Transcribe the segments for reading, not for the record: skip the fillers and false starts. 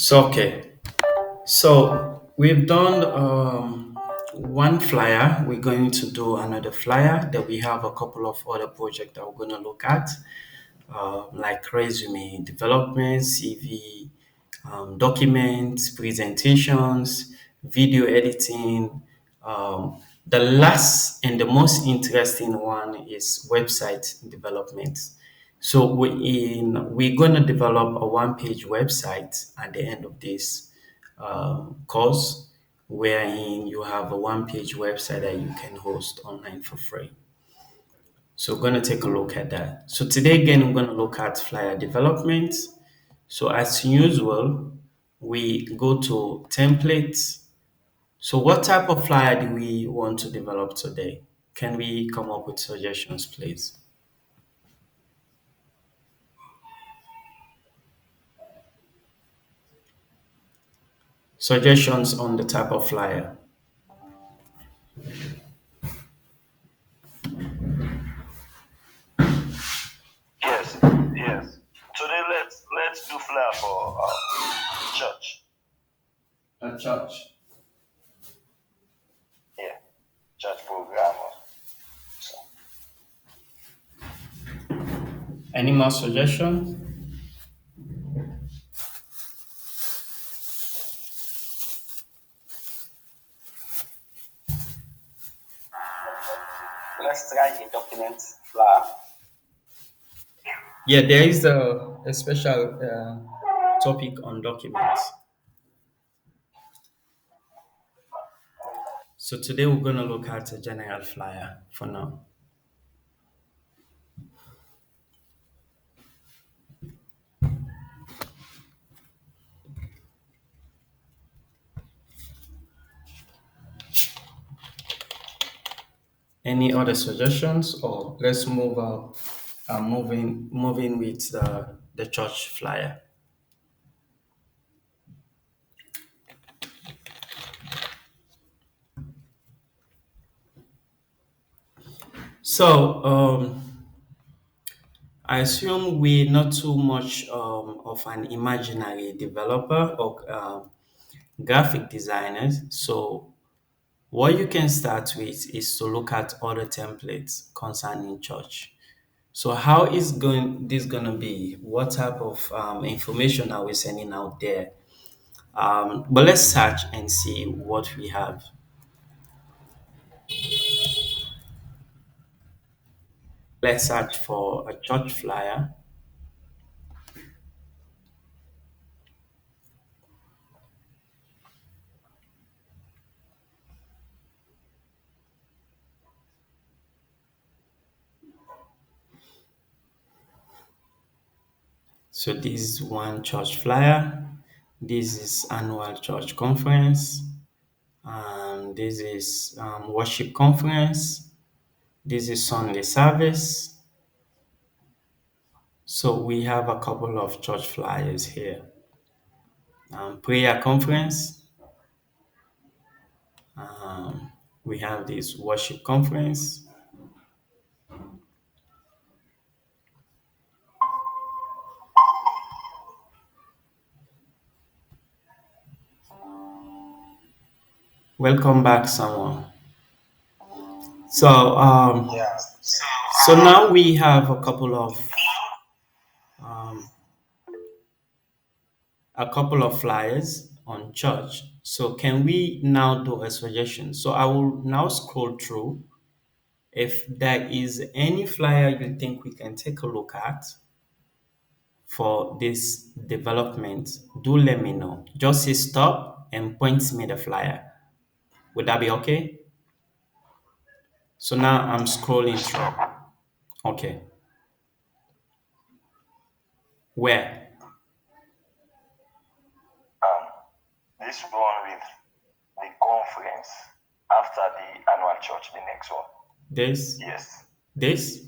Okay. So we've done one flyer. We're going to do another flyer. Then we have a couple of other projects that we're going to look at, like resume development, CV, documents, presentations, video editing. The last and the most interesting one is website development. So we're going to develop a one-page website at the end of this course, wherein you have a one-page website that you can host online for free. So we're going to take a look at that. So today again, we're going to look at flyer development. So as usual, we go to templates. So what type of flyer do we want to develop today? Can we come up with suggestions, please? Suggestions on the type of flyer. Yes, yes. Today let's do flyer for church. A church. Yeah, church program. So Any more suggestions? let's try a document flyer. Yeah, there is a special topic on documents. So today we're going to look at a general flyer for now. Any other suggestions, or let's move out? Moving with the church flyer. So I assume we're not too much of an imaginary developer or graphic designers. So what you can start with is to look at other templates concerning church. So how is going this gonna be? What type of information are we sending out there? But let's search and see what we have. Let's search for a church flyer. So this is one church flyer. This is annual church conference. This is worship conference. This is Sunday service. So we have a couple of church flyers here. Prayer conference. We have this worship conference. Welcome back, someone. So Yeah. so now we have a couple of flyers on church. So can we now do a suggestion? So I will now scroll through. If there is any flyer you think we can take a look at for this development, do let me know. Just say stop and point me the flyer. Would that be okay? So now I'm scrolling through. Stop. Okay. Where? Um, this one with the conference after the annual church. The next one. This? Yes. This?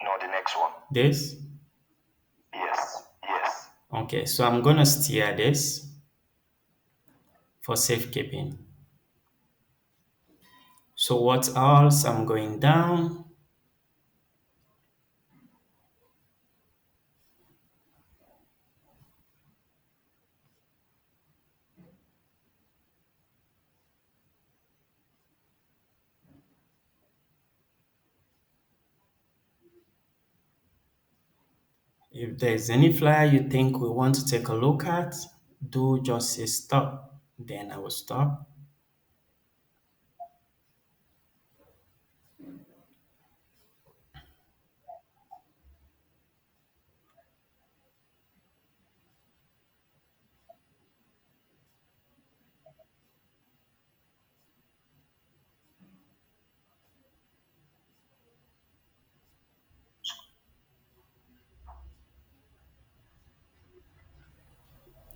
No, the next one. This? Yes. Yes. Okay, so I'm gonna steer this for safekeeping. So what else? I'm going down. If there's any flyer you think we want to take a look at, do just say stop. Then I will stop.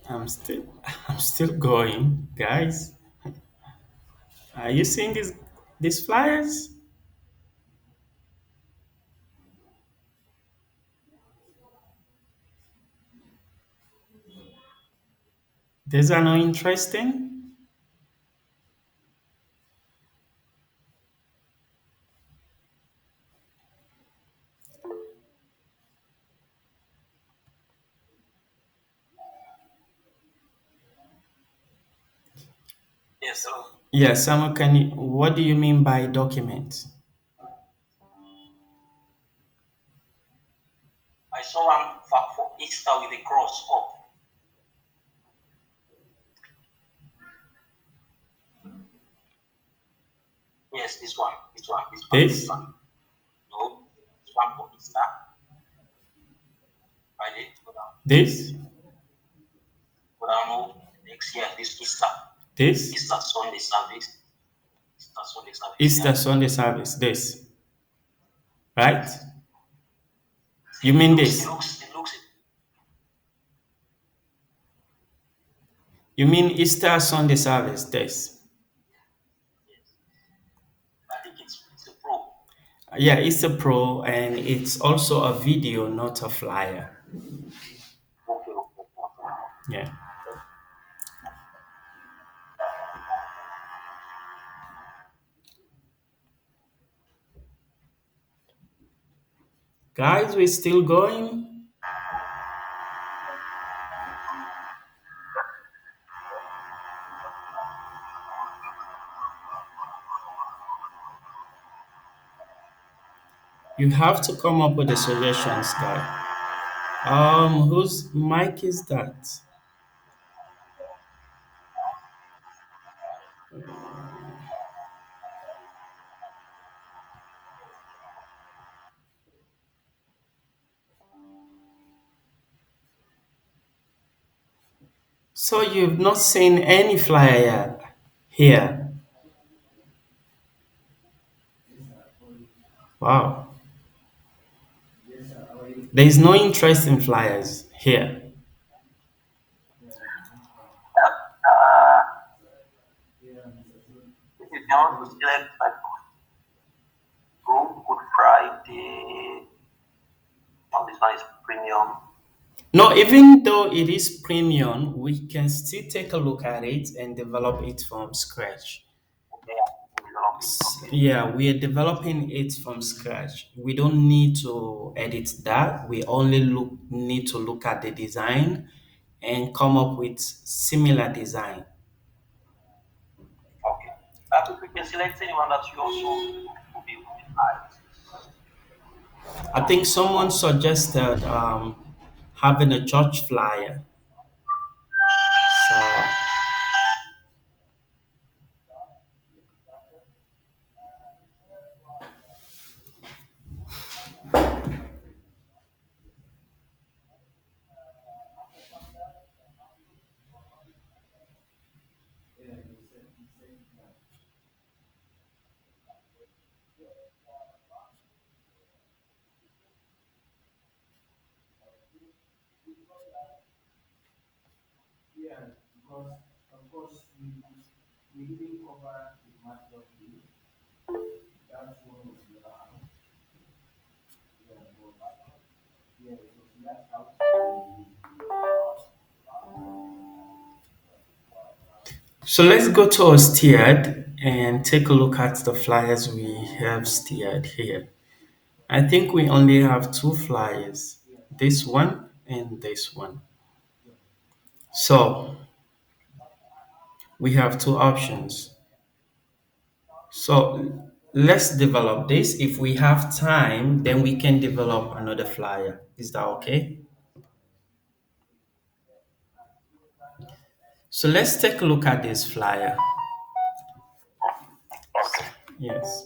I'm still I'm still going, guys. Are you seeing these flyers? These are not interesting. Yes, so Yes, Samuel, can you, what do you mean by document? I saw one for Easter with a cross up. Yes, this This? one. No, this one for Easter. Friday, This? go down, no, next year, this Easter. This? Easter Sunday service. Easter Sunday service. Easter Yeah. Sunday service. This. Right? Yes. You mean this? It looks, You mean Easter Sunday service? This. yes. I think it's a pro. Yeah, it's a pro and it's also a video, not a flyer. Okay, okay, okay. Yeah. Guys, we're still going. You have to come up with the suggestions, guy. Whose mic is that? So you've not seen any flyer here. Wow. There is no interest in flyers here. If you want to select like Good Friday, this one is premium. No, even though it is premium, we can still take a look at it and develop it from scratch. Okay, develop it. Okay. Yeah, we are developing it from scratch. We don't need to edit that. We only need to look at the design and come up with similar design. Okay. If we can select anyone that you also will be like. I think someone suggested having a church flyer. So So let's go to our steered and take a look at the flyers we have steered here. I think we only have two flyers, this one and this one. So we have two options. So let's develop this. If we have time, then we can develop another flyer. Is that okay? So let's take a look at this flyer. Okay. Yes.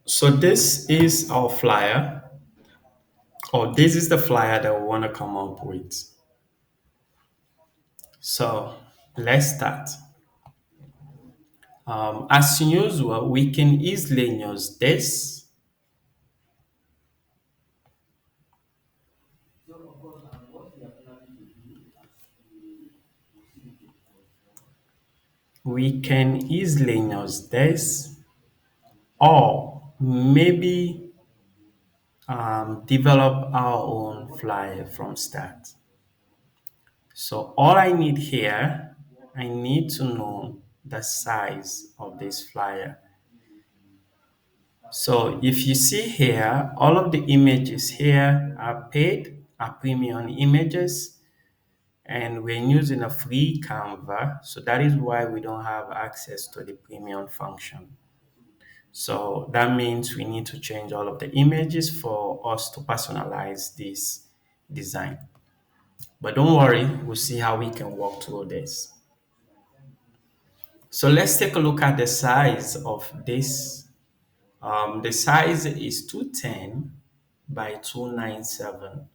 So this is our flyer, or this is the flyer that we want to come up with. So let's start. As usual, we can easily use this. We can easily use this, or maybe develop our own flyer from start. So all I need here, I need to know the size of this flyer. So if you see here, all of the images here are paid, are premium images, and we're using a free Canva. So that is why we don't have access to the premium function. So that means we need to change all of the images for us to personalize this design. But don't worry, we'll see how we can walk through this. So let's take a look at the size of this. The size is 210 by 297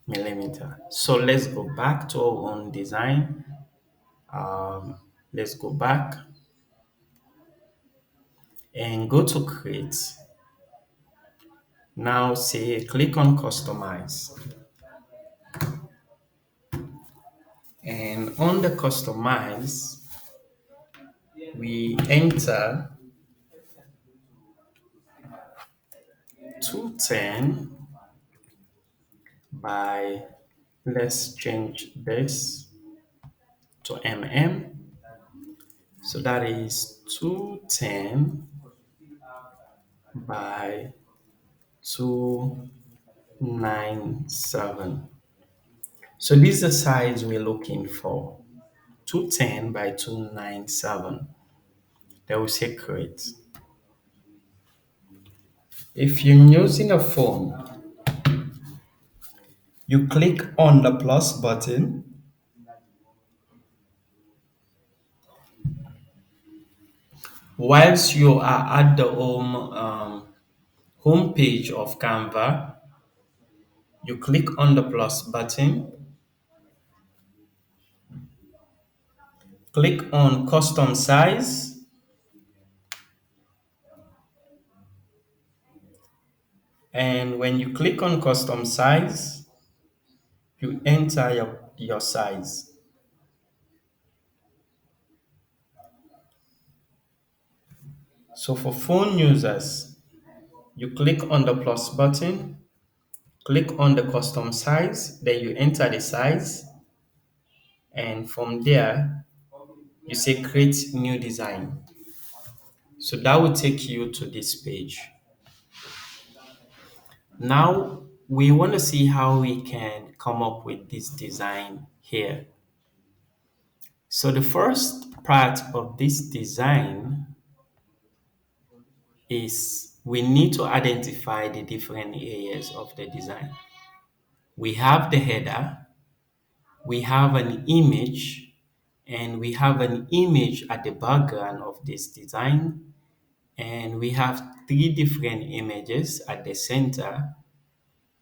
millimeter. So let's go back to our own design. Let's go back and go to create. Now say click on customize. And on the customize, we enter 210 by, let's change this to So that is 210 by 297. So this is the size we're looking for. 210 by 297. Then we say create. If you're using a phone, you click on the plus button. Whilst you are at the home page of Canva, you click on the plus button, click on custom size, and when you click on custom size, you enter your size. So for phone users, you click on the plus button, click on the custom size, then you enter the size, and from there, you say create new design. So that will take you to this page. Now we want to see how we can come up with this design here. So the first part of this design is we need to identify the different areas of the design. We have the header, we have an image, and we have an image at the background of this design, and we have three different images at the center,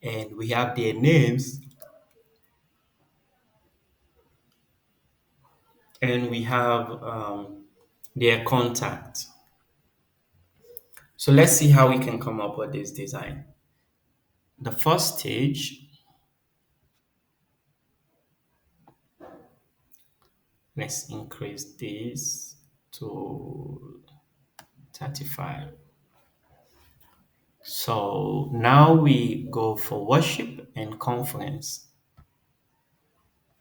and we have their names, and we have their contact. So let's see how we can come up with this design. The first stage, let's increase this to 35. So now we go for worship and conference.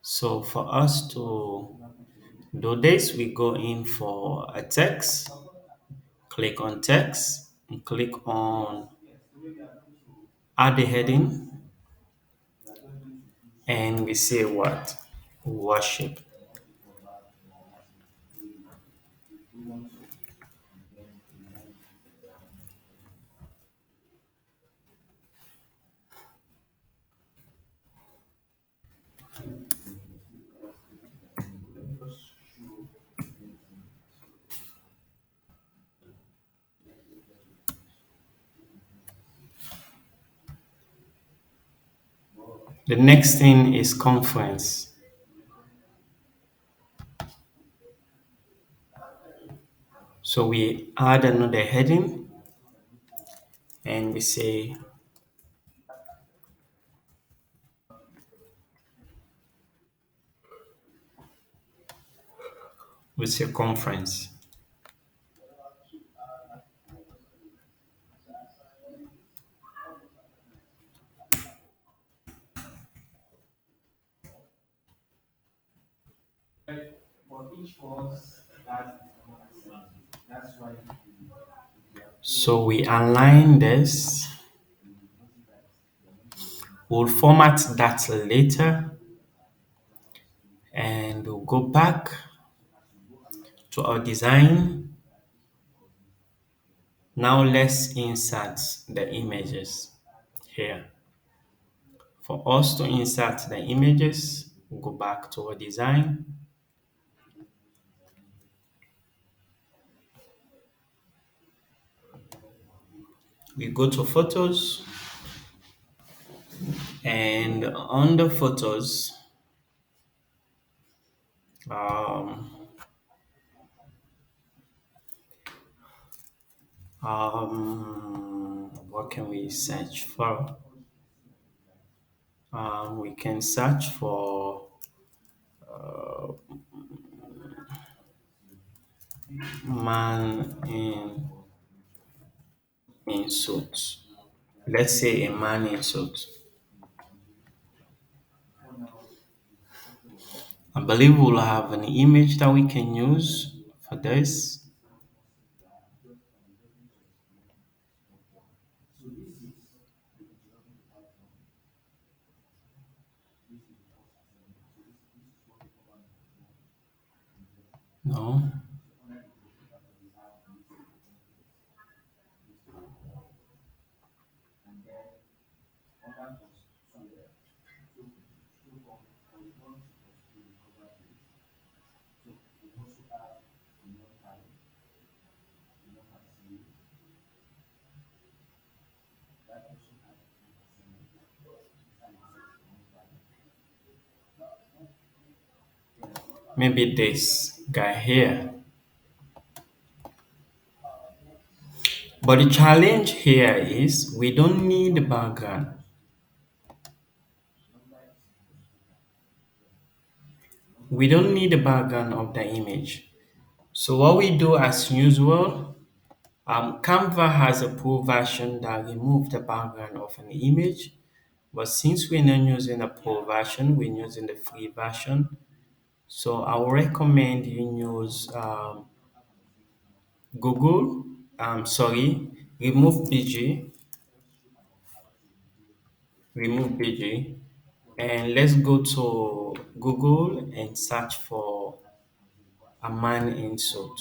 So for us to do this, we go in for a text, click on text, and click on add the heading, and we say what? Worship. The next thing is conference. So we add another heading and we say conference. So we align this. We'll format that later and we'll go back to our design. Now let's insert the images here. For us to insert the images, we'll go back to our design. We go to photos and on the photos, um, what can we search for? We can search for man in suit. Let's say a man in suit. I believe we'll have an image that we can use for this. No. Maybe this guy here. But the challenge here is we don't need the background. We don't need the background of the image. So what we do as usual, Canva has a pro version that removes the background of an image. But since we're not using the pro version, we're using the free version. So I would recommend you use Google, remove BG, and let's go to Google and search for a man in suit.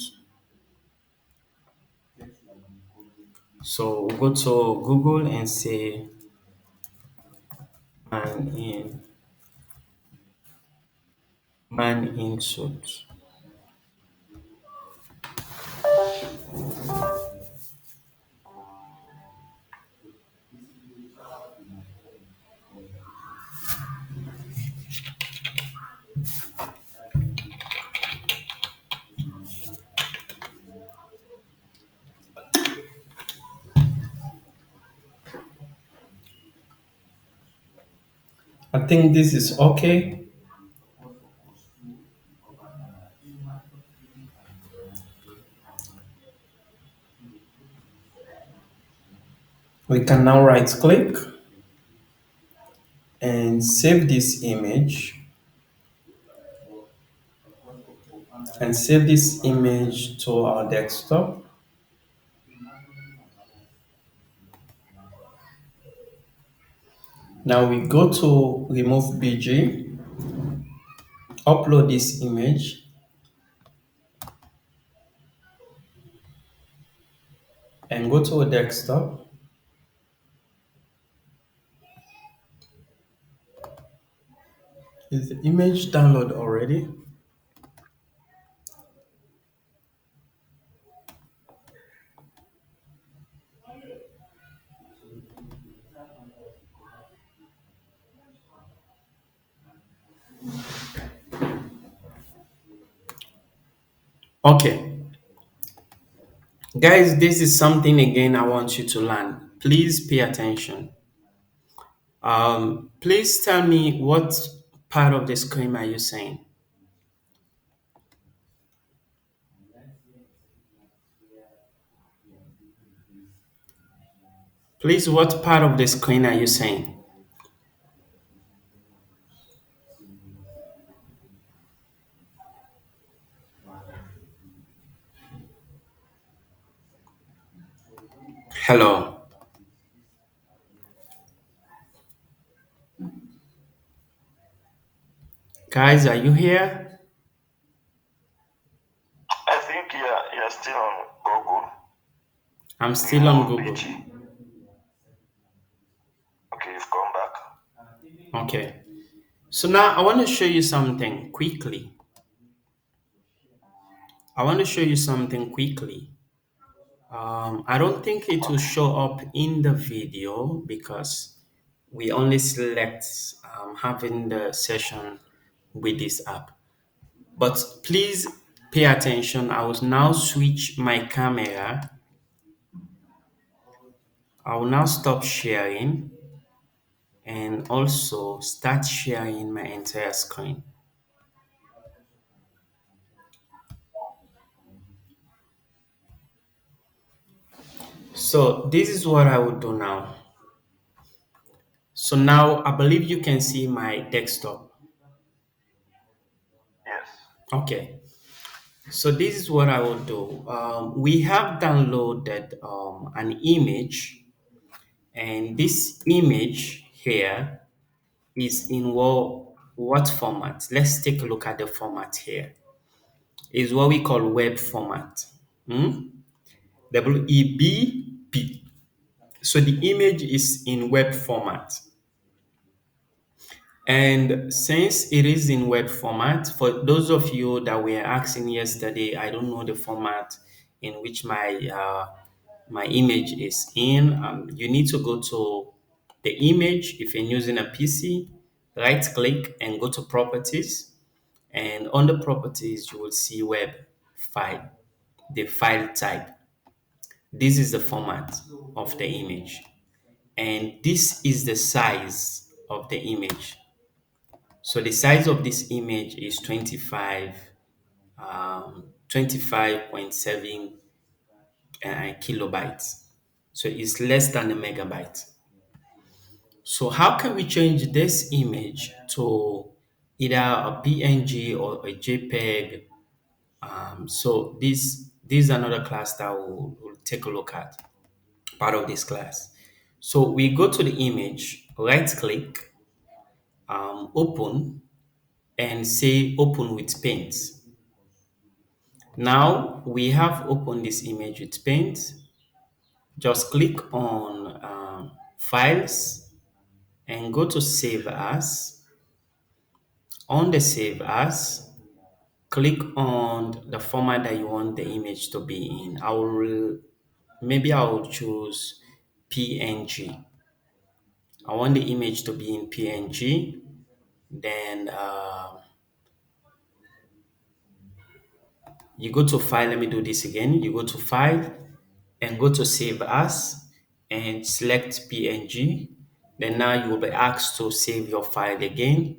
So we'll go to Google and say man in suit. I think this is okay. We can now right click and save this image to our desktop. Now we go to remove BG, upload this image and go to a desktop. Is the image download already? Okay, guys, this is something again I want you to learn. Please pay attention. Please tell me what part of the screen are you saying? Please, what part of the screen are you saying? Hello, guys, are you here? I think you're still on Google. I'm still on Remove Google. PG. Okay, you've come back. Okay, so now I want to show you something quickly. I want to show you something quickly. I don't think it will Okay. show up in the video because we only select having the session with this app. But please pay attention. I will now switch my camera. I will now stop sharing and also start sharing my entire screen. So this is what I will do now. So now I believe you can see my desktop. Yes. Okay. So this is what I will do. We have downloaded an image, and this image here is in what format? Let's take a look at the format here. Is what we call web format. Hmm? WEBP. So the image is in web format. And since it is in web format, for those of you that were asking yesterday, I don't know the format in which my image is in. You need to go to the image if you're using a PC, right click and go to properties. And on the properties, you will see web file, the file type. This is the format of the image. And this is the size of the image. So the size of this image is 25.7 kilobytes. So it's less than a megabyte. So how can we change this image to either a PNG or a JPEG? So this is another class that we'll take a look at, part of this class. So we go to the image, right click, open, and say open with paint. Now we have opened this image with paint. Just click on files and go to save as. On the save as, click on the format that you want the image to be in. I will choose PNG. I want the image to be in PNG. Then you go to file. Let me do this again. You go to file and go to save as and select PNG. Then now you will be asked to save your file again.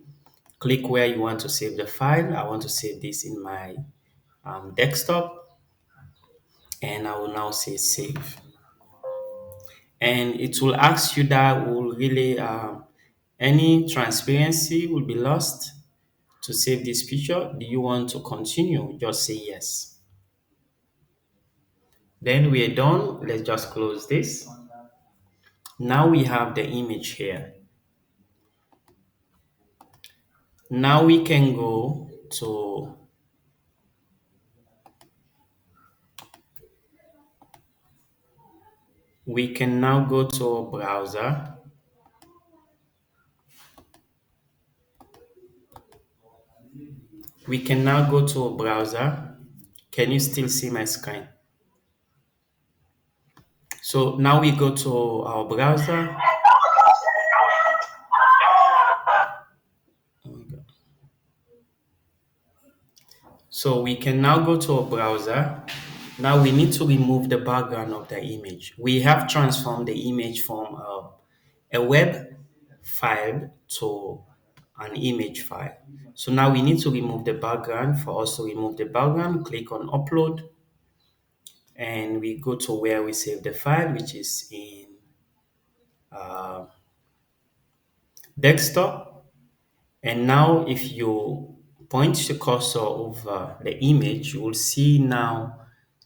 Click where you want to save the file. I want to save this in my desktop, and I will now say save. And it will ask you that will really any transparency will be lost to save this picture. Do you want to continue? Just say yes. Then we are done. Let's just close this. Now we have the image here. Now we can now go to a browser. We can now go to a browser. Can you still see my screen? So now we go to our browser. Oh my God. So we can now go to a browser. Now we need to remove the background of the image. We have transformed the image from a web file to an image file. So now we need to remove the background. For us to remove the background, click on upload and we go to where we save the file, which is in desktop. And now if you point the cursor over the image, you will see now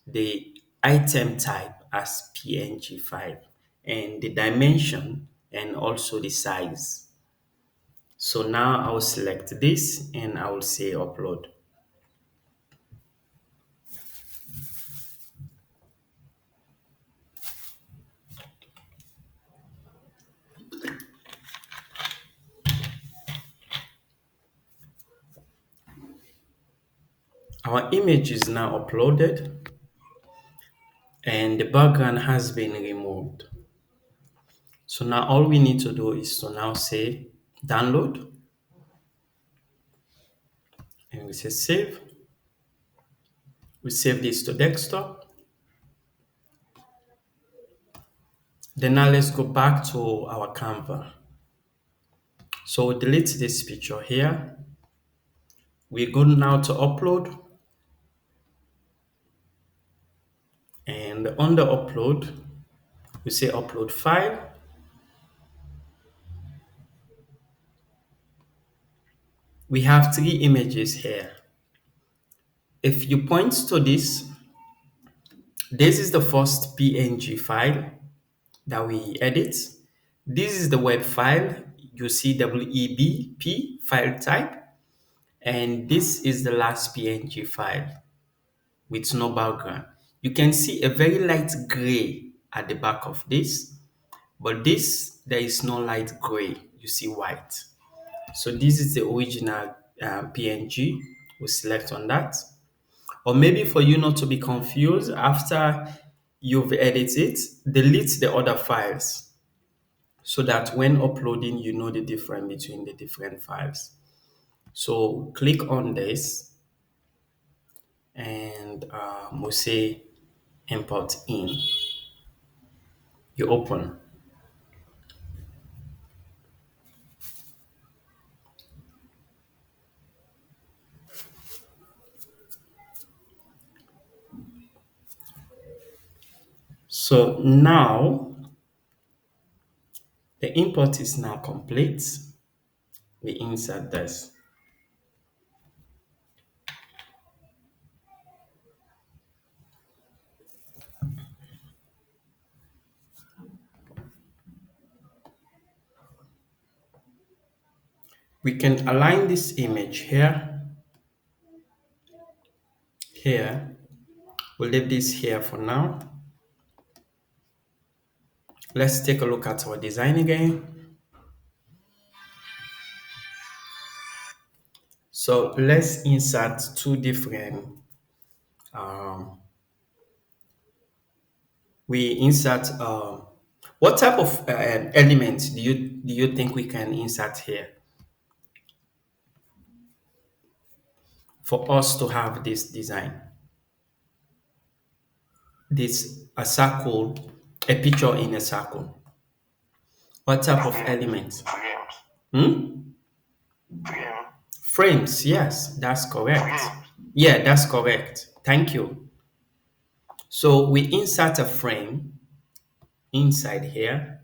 the item type as PNG file and the dimension and also the size. So now I will select this and I will say upload. Our image is now uploaded and the background has been removed. So now all we need to do is to now say download and we say save. We save this to desktop. Then now let's go back to our Canva. So we delete this picture here. We go now to upload and under upload, we say upload file. We have three images here. If you point to this is the first PNG file that we edit. This is the web file. You see WEBP file type. And this is the last PNG file with no background. You can see a very light gray at the back of this, but this, there is no light gray. You see white. So this is the original PNG. We select on that. Or maybe for you not to be confused, after you've edited, delete the other files so that when uploading, you know the difference between the different files. So click on this and we'll say import in. You open. So now the import is now complete. We insert this. We can align this image here, here. We'll leave this here for now. Let's take a look at our design again. So let's insert two different, um, we insert, what type of element do you think we can insert here for us to have this design? This a circle, a picture in a circle. What type of element? Frames. Hmm? Frame. Frames, yes, that's correct. Frames. Yeah, that's correct. Thank you. So we insert a frame inside here.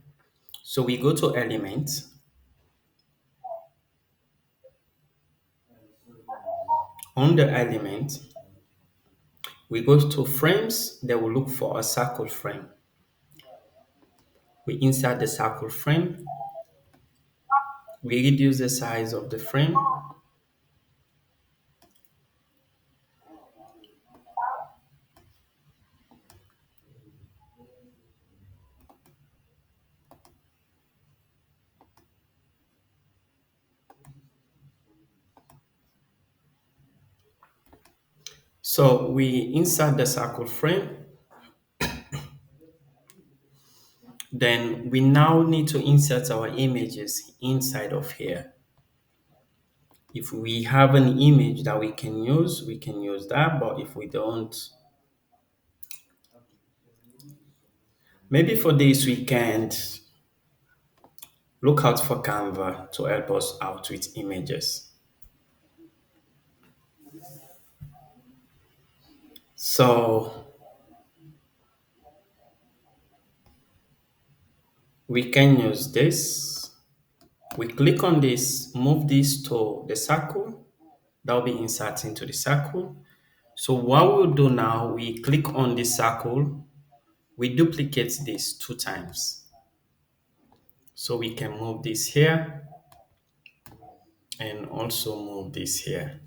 So we go to element. On the element, we go to frames, then we look for a circle frame. We insert the circle frame. We reduce the size of the frame. So we insert the circle frame. Then we now need to insert our images inside of here. If we have an image that we can use that. But if we don't, maybe for this weekend, look out for Canva to help us out with images. So we can use this. We click on this, move this to the circle. That will be inserting to the circle. So what we'll do now, we click on the circle, we duplicate this two times. So we can move this here and also move this here.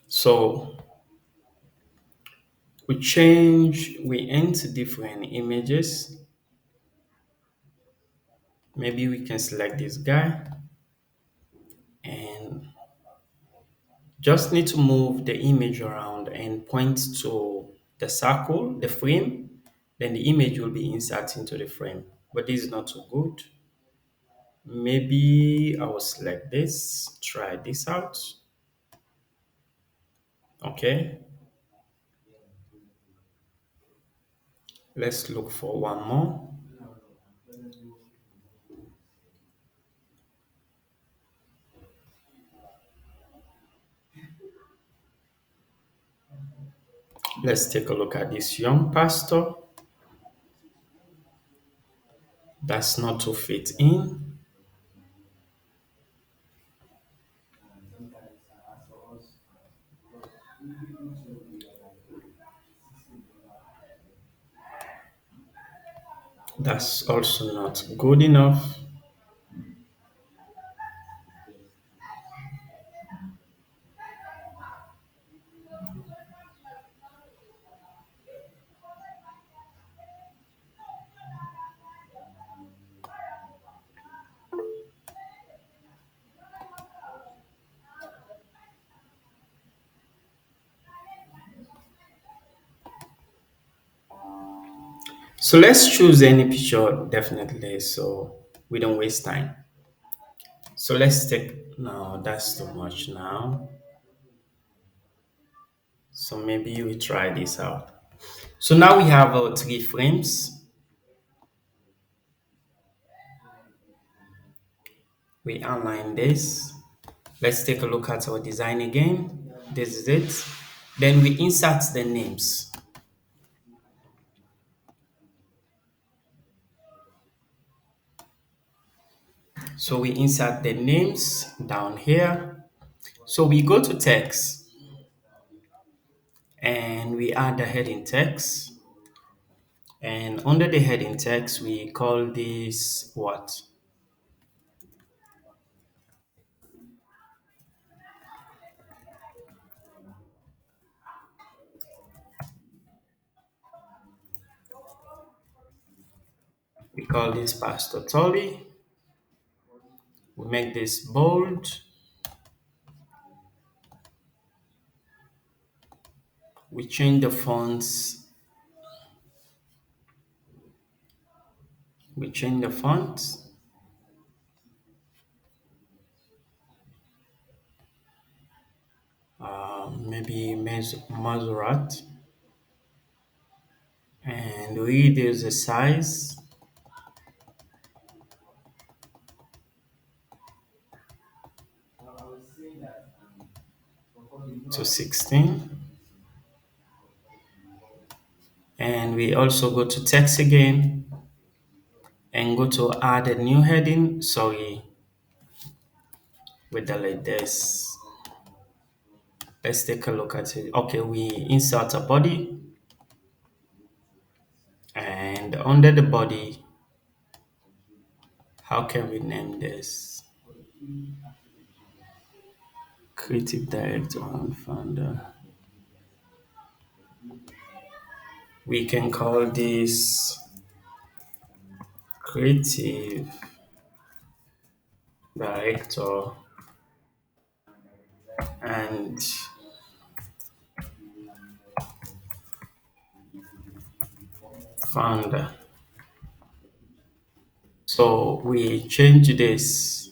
So we enter different images. Maybe we can select this guy and just need to move the image around and point to the circle, the frame, then the image will be inserted into the frame. But this is not so good. Maybe I will select this, try this out. Okay, let's look for one more. Let's take a look at this young pastor. That's not to fit in. That's also not good enough. So let's choose any picture definitely so we don't waste time. So let's take, no, that's too much now. So maybe we try this out. So now we have our three frames. We align this. Let's take a look at our design again. This is it. Then we insert the names. So we insert the names down here. So we go to text and we add the heading text. And under the heading text, we call this what? We call this Pastor Tully. We make this bold. We change the fonts. We change the font. Maybe Mazurat. And we reduce the size to 16. And we also go to text again and go to add a new heading. Sorry, we delete this. Let's take a look at it. Okay, we insert a body and under the body, how can we name this? Creative director and founder. We can call this creative director and founder. So we change this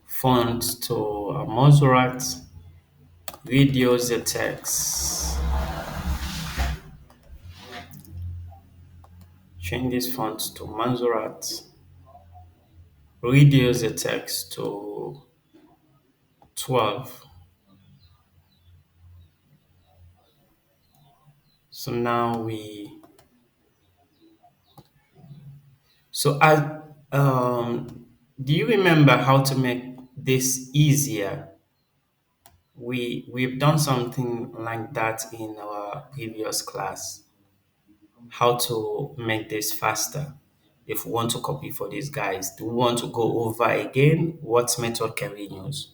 font to a Montserrat, reduce the text, change this font to Montserrat, reduce the text to 12. So now so I, do you remember how to make this easier? We've done something like that in our previous class. How to make this faster? If we want to copy for these guys, do we want to go over again? What method can we use?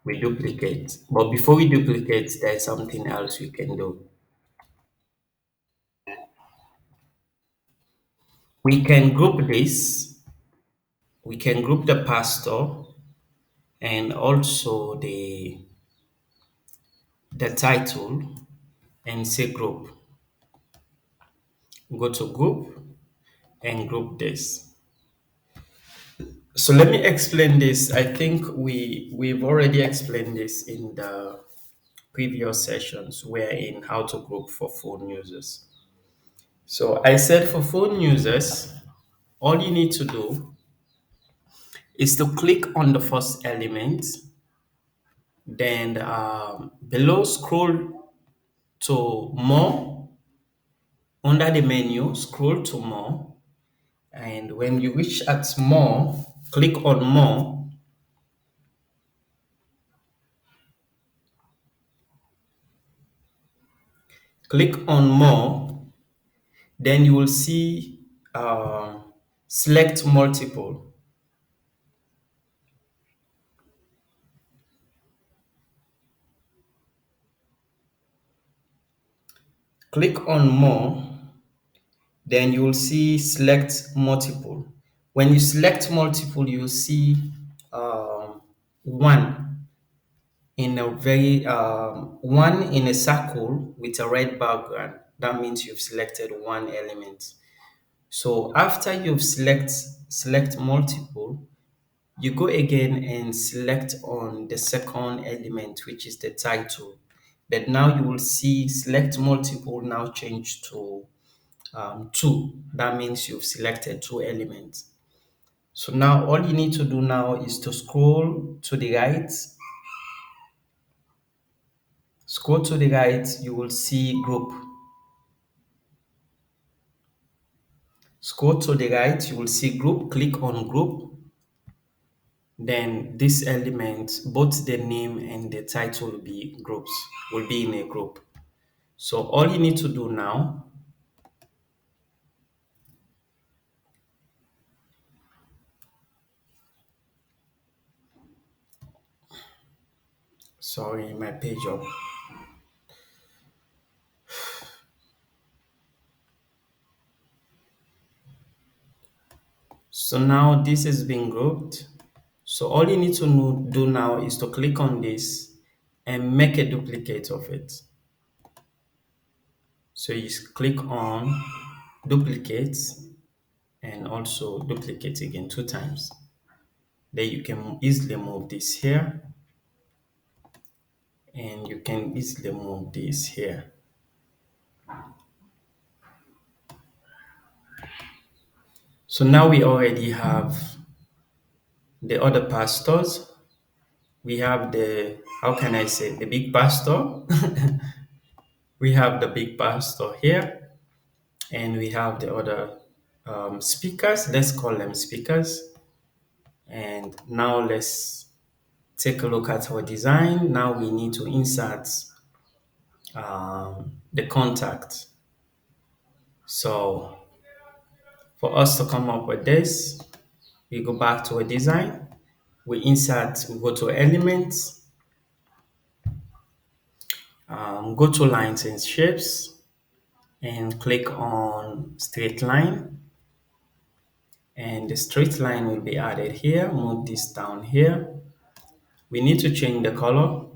We duplicate. But before we duplicate, there's something else we can do. We can group this. We can group the pastor and also the title and say group. Go to group and group this. So let me explain this. I think we've already explained this in the previous sessions wherein how to group for phone users. So I said for phone users, all you need to do is to click on the first element, then below scroll to more, under the menu, scroll to more, and when you reach at more, click on more, click on more, then you will see select multiple. Click on more, then you will see select multiple. When you select multiple, you will see one in a very one in a circle with a red background. That means you've selected one element. So after you've select multiple, you go again and select on the second element, which is the title. Then now you will see select multiple now change to two. That means you've selected two elements. So now all you need to do now is to scroll to the right. Scroll to the right, you will see group. Scroll to the right, you will see group. Click on group. Then this element, both the name and the title will be groups, will be in a group. So all you need to do now, sorry, my page up. So now this is being grouped. So all you need to do now is to click on this and make a duplicate of it. So you click on duplicate and also duplicate again two times. Then you can easily move this here and you can easily move this here. So now we already have the other pastors. We have the, how can I say, the big pastor. We have the big pastor here, and we have the other speakers. Let's call them speakers. And now let's take a look at our design. Now we need to insert the contact. So for us to come up with this, we go back to a design. We go to elements, go to lines and shapes, and click on straight line. And the straight line will be added here. Move this down here. We need to change the color.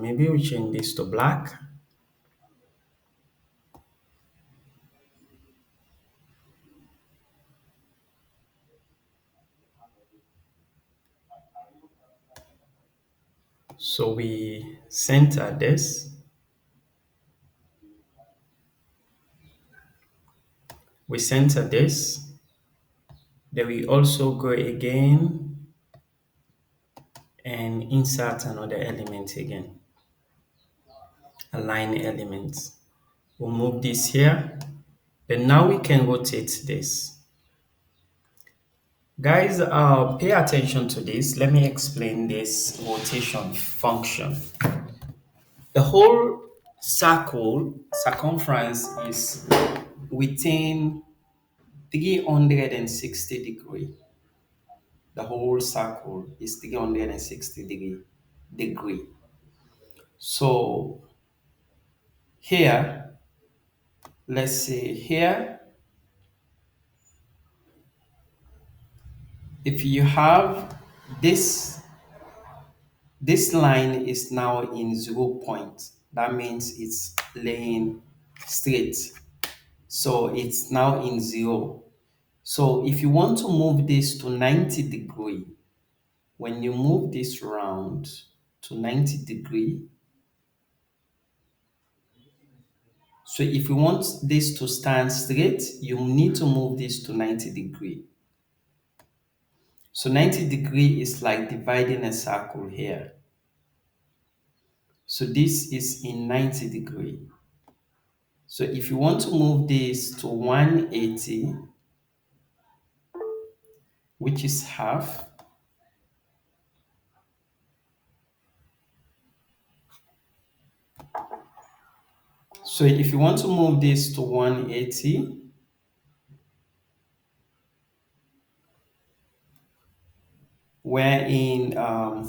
Maybe we change this to black. So we center this. We center this. Then we also go again and insert another element again. Align elements. We'll move this here. Then now we can rotate this. Guys, pay attention to this. Let me explain this rotation function. The whole circumference is within 360 degree. The whole circle is 360 degree. So here, let's say here, if you have this this line is now in 0 point, that means it's laying straight. So it's now in zero. So if you want to move this to 90 degree, when you move this round to 90 degree, so if you want this to stand straight, you need to move this to 90 degree. So 90 degree is like dividing a circle here. So this is in 90 degree. So if you want to move this to 180, which is half, so if you want to move this to 180, wherein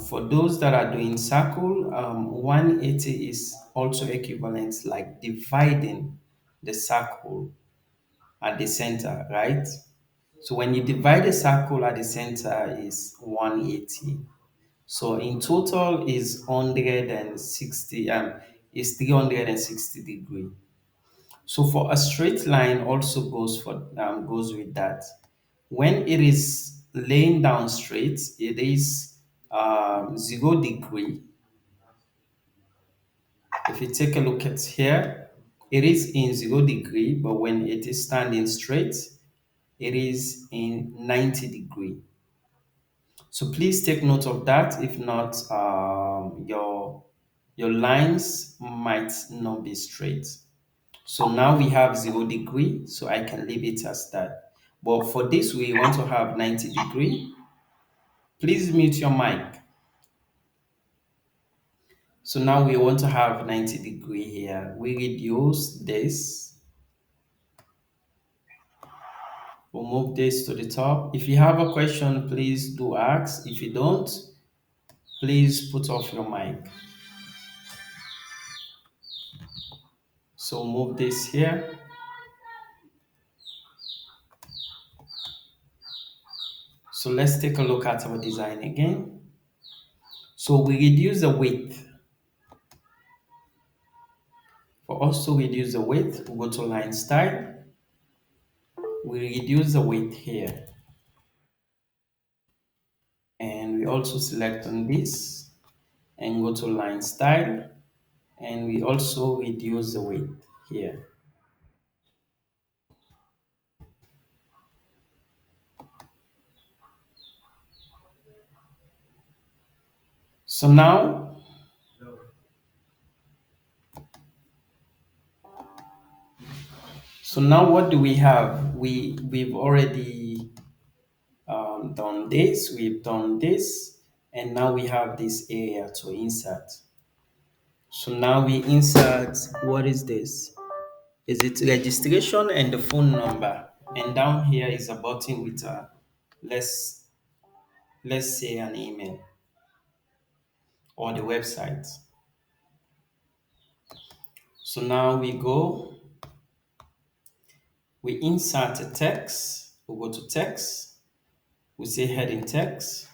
for those that are doing circle, 180 is also equivalent like dividing the circle at the center, right? So when you divide the circle at the center is 180. So in total is 160 is 360 degree. So for a straight line also goes with that. When it is laying down straight, it is 0 degree. If you take a look at here, it is in 0 degree, but when it is standing straight, it is in 90 degree. So please take note of that. If not, your lines might not be straight. So now we have 0 degree, so I can leave it as that. But for this, we want to have 90 degree. Please mute your mic. So now we want to have 90 degree here. We reduce this. We'll move this to the top. If you have a question, please do ask. If you don't, please put off your mic. So move this here. So let's take a look at our design again. So we reduce the width. For us to reduce the width, we go to line style. We reduce the width here. And we also select on this and go to line style. And we also reduce the width here. So now, what do we have? We've already done this, we've done this, and now we have this area to insert. So now we insert, what is this? Is it registration and the phone number? And down here is a button with a, let's say an email or the website. So now we insert a text, we go to text, we say heading text,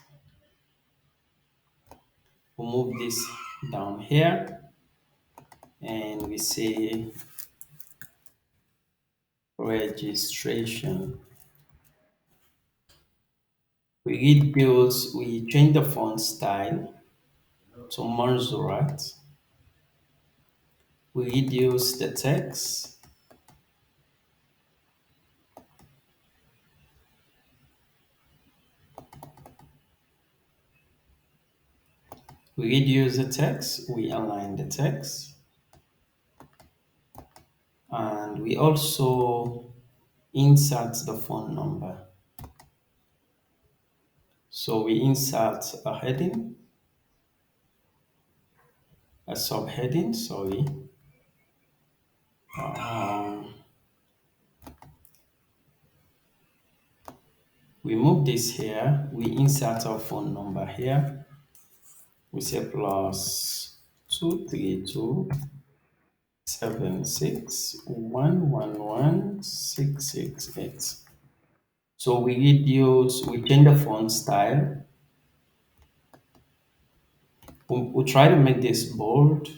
we move this down here and we say registration. We read bills, we change the font style, to Montserrat. We reduce the text. We reduce the text. We align the text. And we also insert the phone number. So we insert a heading, a subheading, sorry. Um, we move this here. We insert our phone number here. We say plus 232 76 111 668. So we change the font style. We try to make this bold.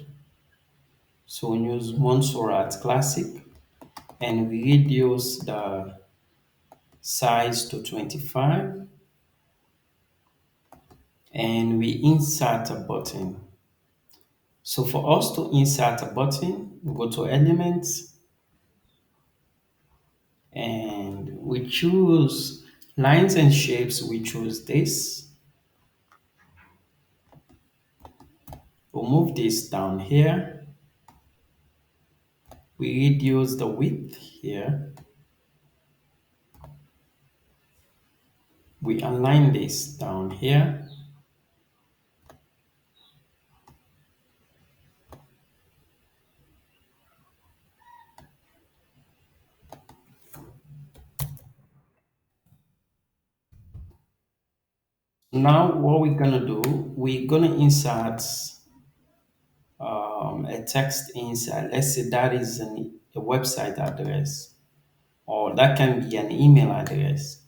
So we use Montserrat Classic and we reduce the size to 25 and we insert a button. So for us to insert a button, we go to elements and we choose lines and shapes. We choose this. We'll move this down here. We reduce the width here. We align this down here. Now what we're gonna do, we're gonna insert a text inside. Let's say that is a website address or that can be an email address.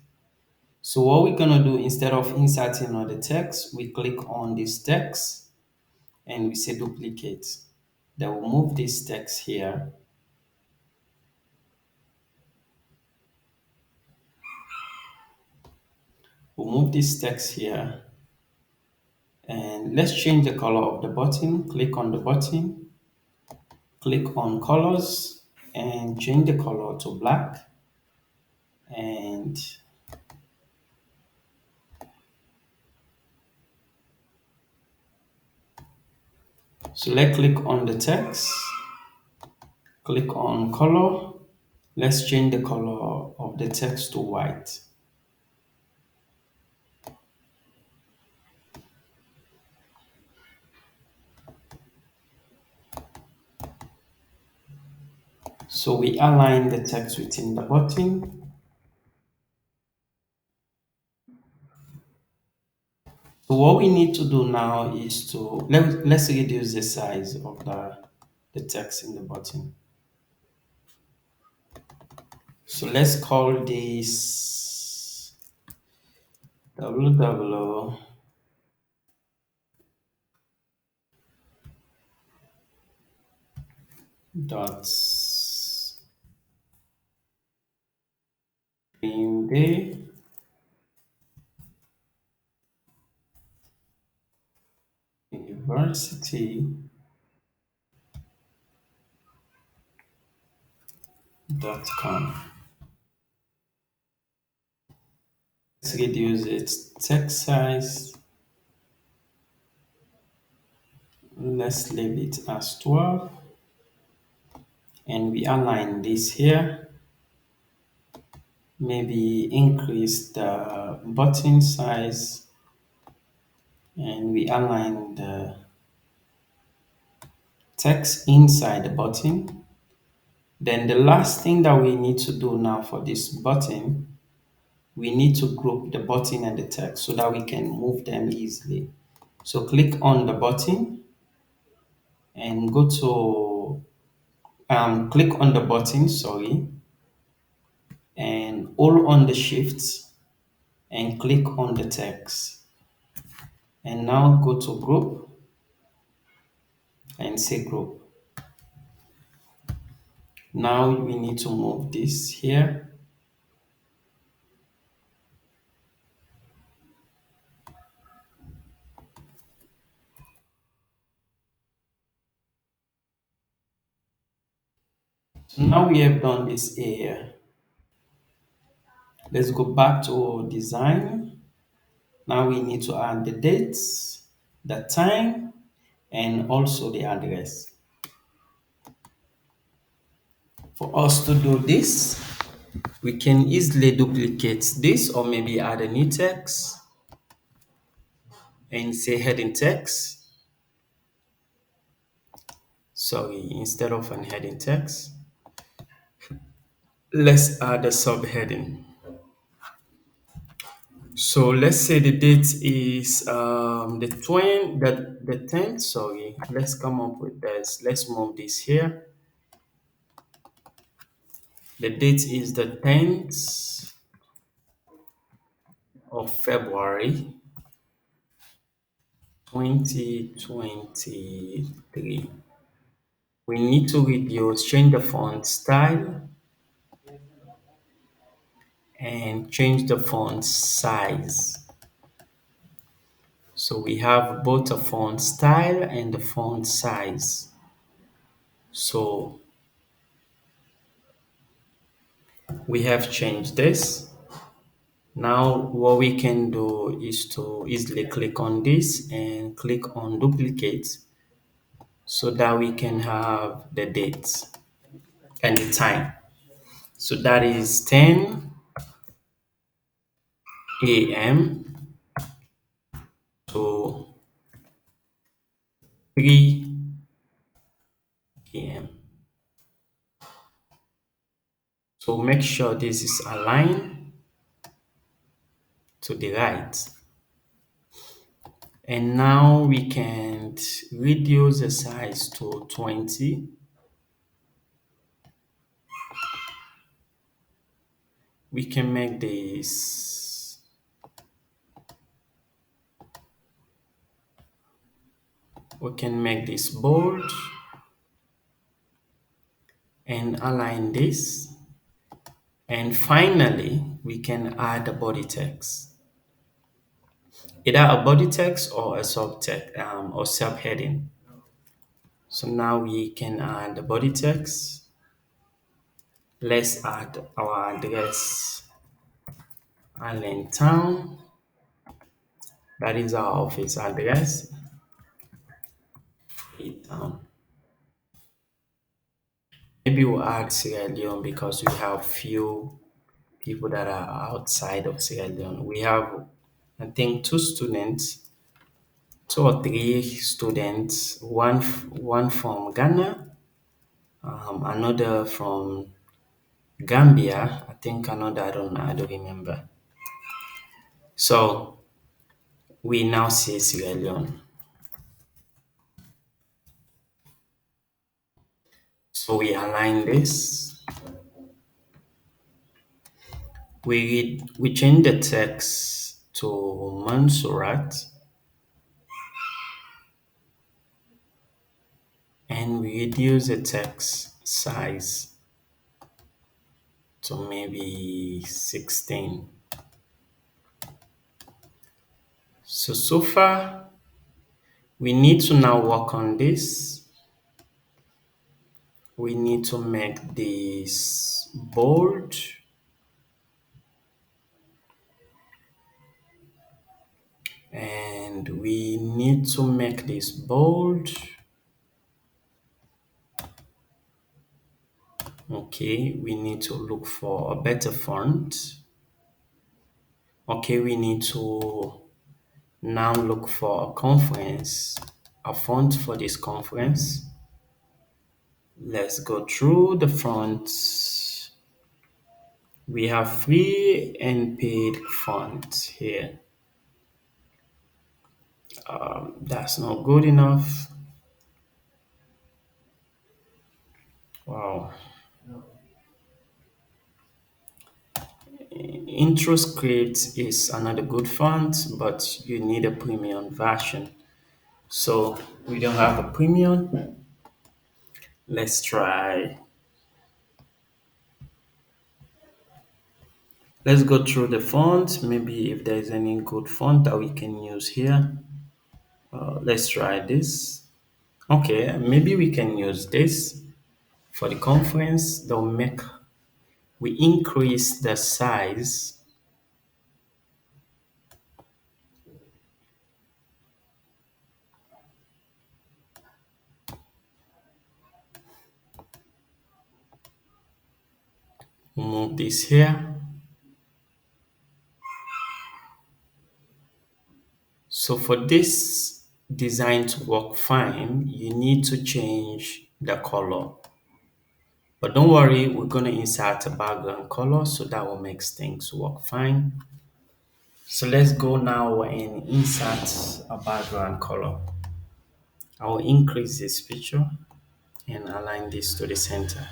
So what we're gonna do, instead of inserting on the text, we click on this text and we say duplicate. Then we'll move this text here. We'll move this text here and let's change the color of the button. Click on the button, click on colors and change the color to black. And so let's click on the text, click on color. Let's change the color of the text to white. So we align the text within the button. So what we need to do now is to let's reduce the size of the text in the button. So let's call this www dot day university .com. Let's reduce its text size. Let's leave it as 12 and we align this here. Maybe increase the button size and we align the text inside the button. Then the last thing that we need to do now for this button, we need to group the button and the text so that we can move them easily. So click on the button and go to click on the button, sorry, and hold on the shift and click on the text. And now go to group and say group. Now we need to move this here. Now we have done this here. Let's go back to design. Now we need to add the dates, the time, and also the address. For us to do this, we can easily duplicate this or maybe add a new text and say heading text. Sorry, instead of an heading text, let's add a subheading. So let's say the date is the 10th. Sorry, let's come up with this. Let's move this here. The date is the 10th of February 2023. We need to reduce, change the font style and change the font size. So we have both the font style and the font size. So we have changed this. Now what we can do is to easily click on this and click on duplicate so that we can have the date and the time. So that is 10 a.m. to 3 p.m. So make sure this is aligned to the right. And now we can reduce the size to 20. We can make this, bold and align this. And finally, we can add a body text, either a body text or a subtext or subheading. So now we can add the body text. Let's add our address, Allentown. That is our office address. Freetown. Maybe we'll add Sierra Leone because we have few people that are outside of Sierra Leone. We have, I think, two or three students, one from Ghana, another from Gambia, I think another, I don't remember. So we now see Sierra Leone. So we align this. We change the text to Montserrat and we reduce the text size to maybe 16. So far, we need to now work on this. We need to make this bold and we need to make this bold. Okay, we need to look for a better font. Okay, we need to now look for a font for this conference. Let's go through the fonts. We have free and paid fonts here. That's not good enough. Wow. IntroScript is another good font, but you need a premium version. So we don't have a premium. Let's try. Let's go through the font. Maybe if there's any good font that we can use here. Let's try this. Okay, maybe we can use this For the conference, they'll make we increase the size. We'll move this here. So for this design to work fine, you need to change the color. But don't worry, we're going to insert a background color so that will make things work fine. So let's go now and insert a background color. I will increase this picture and align this to the center.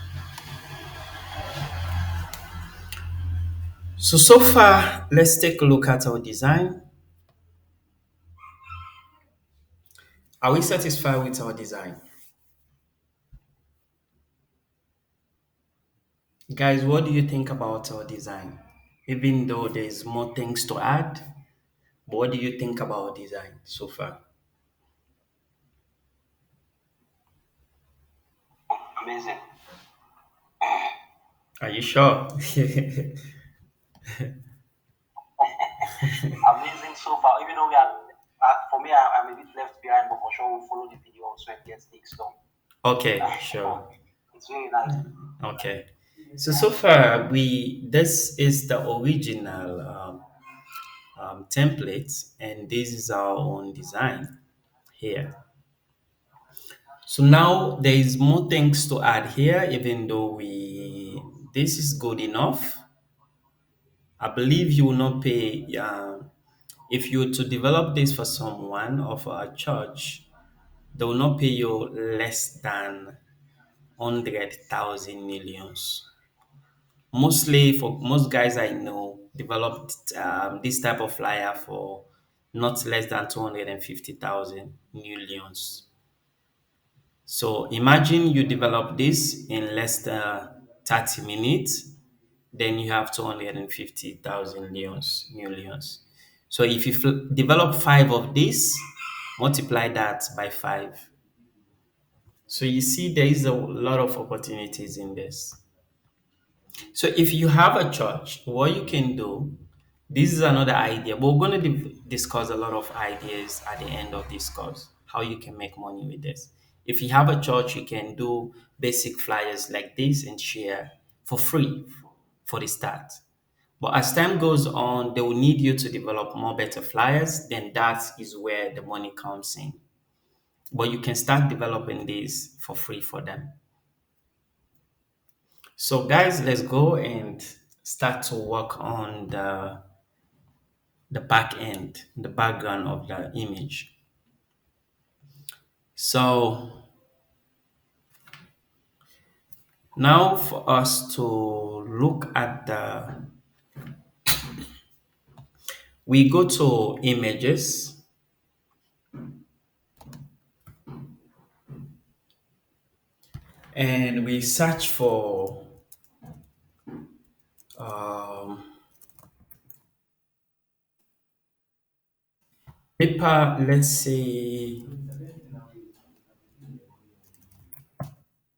So far, let's take a look at our design. Are we satisfied with our design? Guys, what do you think about our design? Even though there's more things to add, but what do you think about our design so far? Amazing. Are you sure? Amazing so far. Even though for me, I'm a bit left behind, but for sure we'll follow the video also and get things done. Okay, sure. It's really nice. Okay. So far we this is the original template, and this is our own design here. So now there is more things to add here, even though we this is good enough. I believe you will not pay if you were to develop this for someone or for a church, they will not pay you less than 100,000 millions. Mostly for most guys I know developed this type of flyer for not less than 250,000 millions. So imagine you develop this in less than 30 minutes, then you have 250,000 millions. So if you develop five of this, multiply that by five. So you see, there is a lot of opportunities in this. So if you have a church, what you can do, this is another idea. But we're going to discuss a lot of ideas at the end of this course, how you can make money with this. If you have a church, you can do basic flyers like this and share for free for the start. But as time goes on, they will need you to develop more better flyers. Then that is where the money comes in. But you can start developing these for free for them. So guys, let's go and start to work on the back end, the background of the image. So now for us to look at we go to images and we search for um, paper, let's say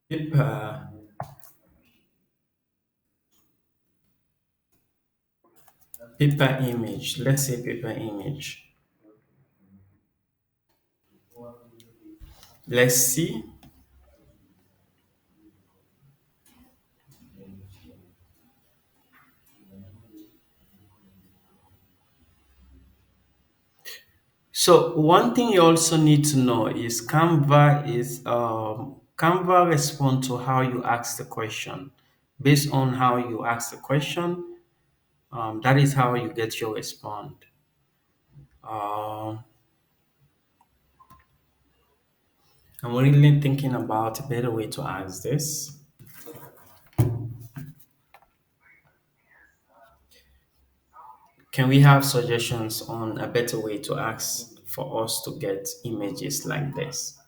paper, paper image, let's say paper image. Let's see. So one thing you also need to know is Canva respond to how you ask the question. Based on how you ask the question, that is how you get your response. Um, I'm really thinking about a better way to ask this. Can we have suggestions on a better way to ask for us to get images like this?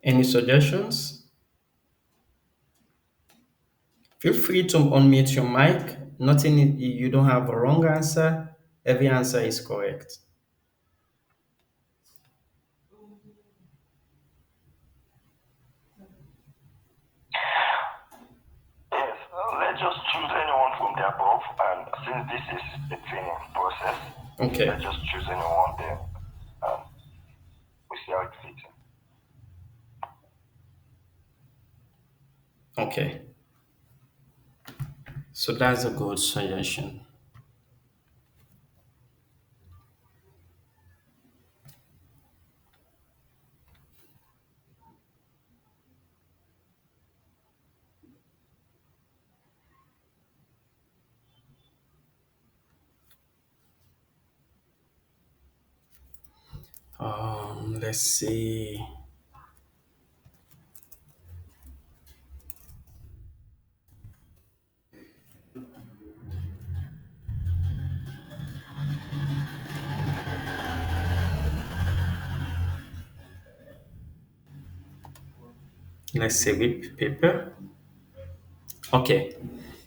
Any suggestions? Feel free to unmute your mic. Nothing, you don't have a wrong answer. Every answer is correct. the above, and since this is a training process, let's Okay. just choose anyone there and we see how it fits. Okay. So that's a good suggestion. Let's see. Let's say whip paper. Okay.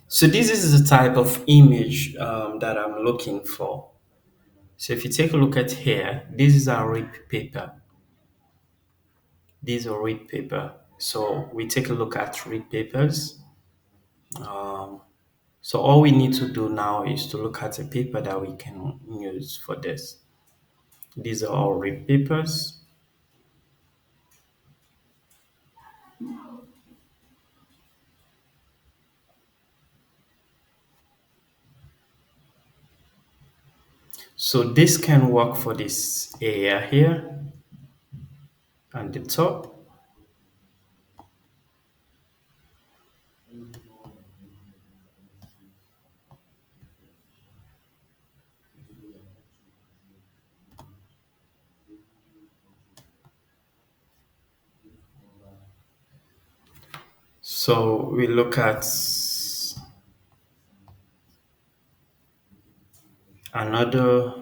So this is the type of image that I'm looking for. So if you take a look at here, this is our whip paper. These are read paper. So we take a look at read papers. Um, so all we need to do now is to look at a paper that we can use for this. These are all read papers. So this can work for this area here and the top. So we look at another.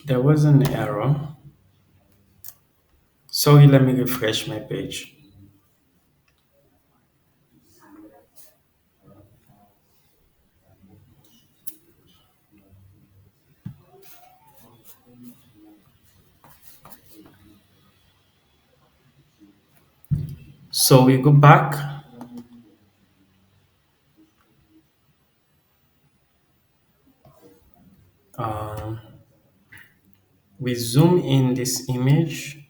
There was an error. Sorry, let me refresh my page. So we go back. Um, we zoom in this image.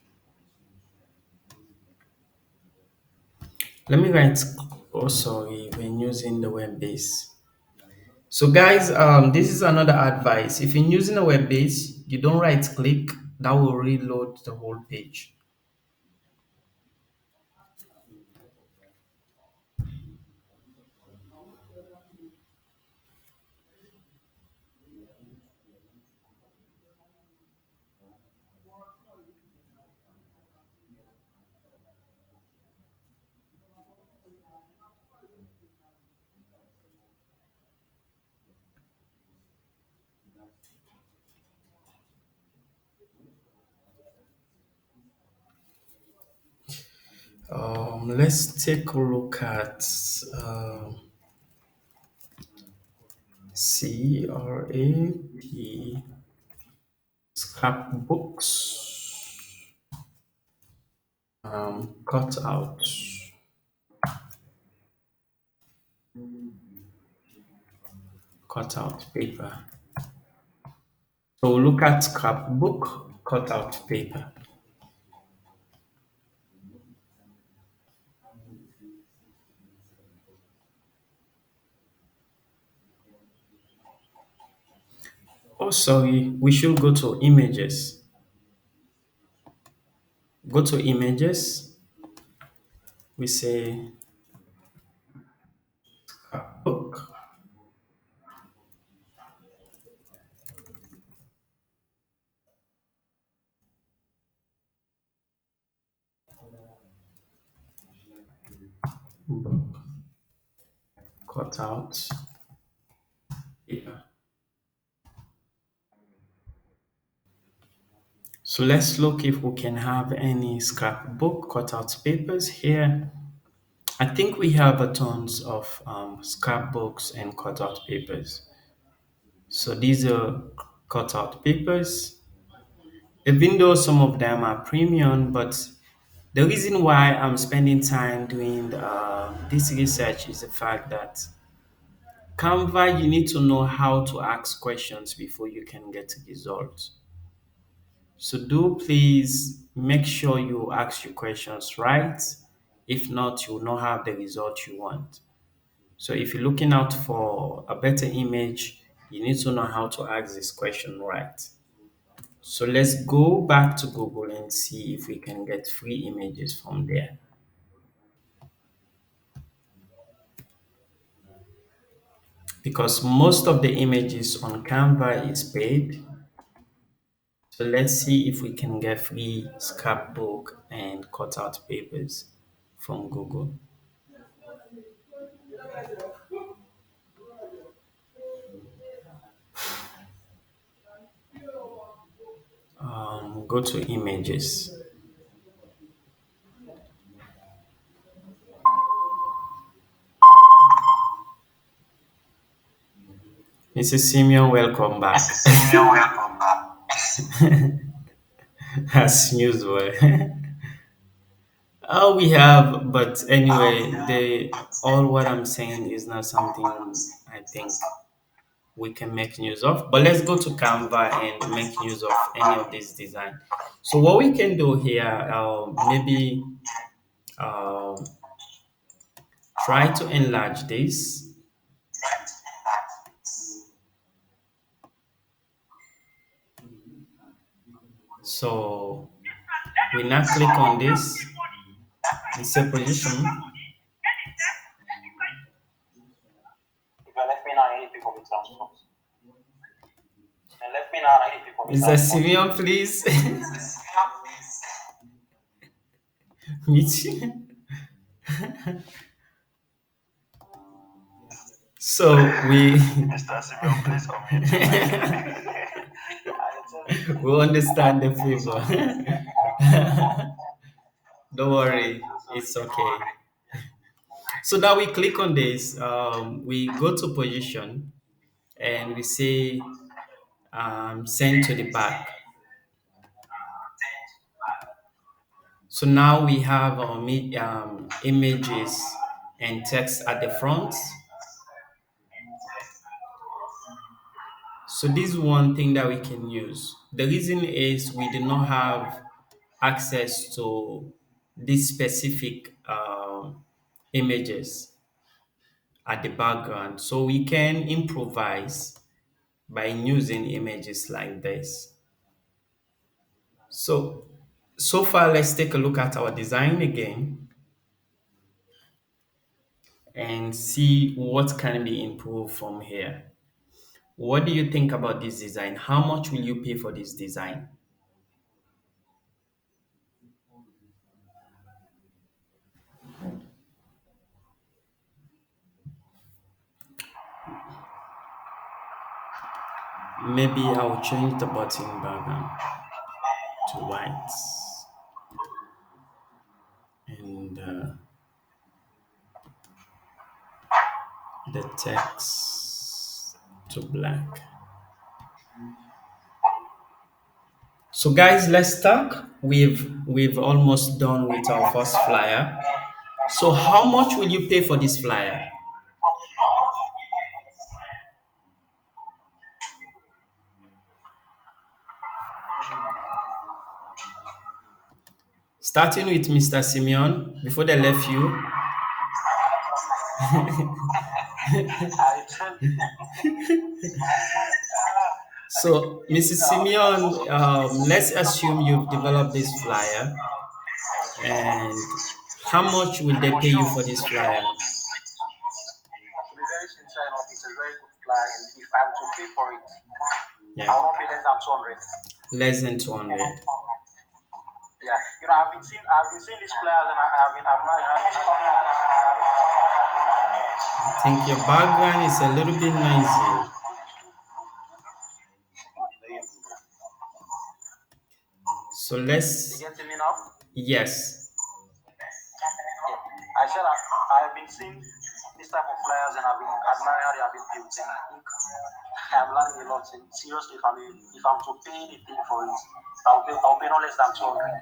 Let me write. Oh, sorry, when using the web base. So, guys, this is another advice. If you're using a web base, you don't right click, that will reload the whole page. Let's take a look at CRAP scrapbooks. Cut out, cut out paper. So look at scrapbook, cut out paper. Oh, sorry, we should go to images. Go to images. We say book, book, cut out paper. So let's look if we can have any scrapbook cutout papers here. I think we have a tons of scrapbooks and cutout papers. So these are cutout papers. Even though some of them are premium, but the reason why I'm spending time doing this research is the fact that Canva, you need to know how to ask questions before you can get results. So do please make sure you ask your questions right. If not, you will not have the result you want. So if you're looking out for a better image, you need to know how to ask this question right. So let's go back to Google and see if we can get free images from there. Because most of the images on Canva is paid. So let's see if we can get free scrapbook and cutout papers from Google. Go to images. Mrs. Simeon, welcome back. Mrs. Simeon, welcome back. As usual. Oh, we have, but anyway, the all what I'm saying is not something I think we can make use of. But let's go to Canva and make use of any of this design. So what we can do here, maybe um, try to enlarge this. So we now click on this. It's a position. If you left me now, I need to pick up the transport. And left me now, I need to pick up the Mr. transport. Simeon, please. Meet you. So we Mr. Simeon, please unmute your mic. we understand the favor. Don't worry, it's okay. So now we click on this. We go to position and we say send to the back. So now we have our images and text at the front. So this is one thing that we can use. The reason is we do not have access to these specific images at the background. So we can improvise by using images like this. So far, let's take a look at our design again and see what can be improved from here. What do you think about this design? How much will you pay for this design? Maybe I'll change the button background to white and the text to black. So guys, let's talk. We've almost done with our first flyer. So how much will you pay for this flyer? Starting with Mr. Simeon, before they left you. So, Mrs. Simeon, let's assume you've developed this flyer, and how much will they pay you for this flyer? To be very sincere enough, it's a very good plan. And if I'm to pay for it, I Yeah, will not pay less than 200. less than 200. Yeah, I've been seeing these players, and I've not I think your background is a little bit noisy. So You let's, getting me now? yes. Yeah. I said I've been seeing this type of flyers and I've been admiring how they have been built, and I think I'm learning a lot. And seriously, if I'm to pay anything for it, I'll pay no less than 200.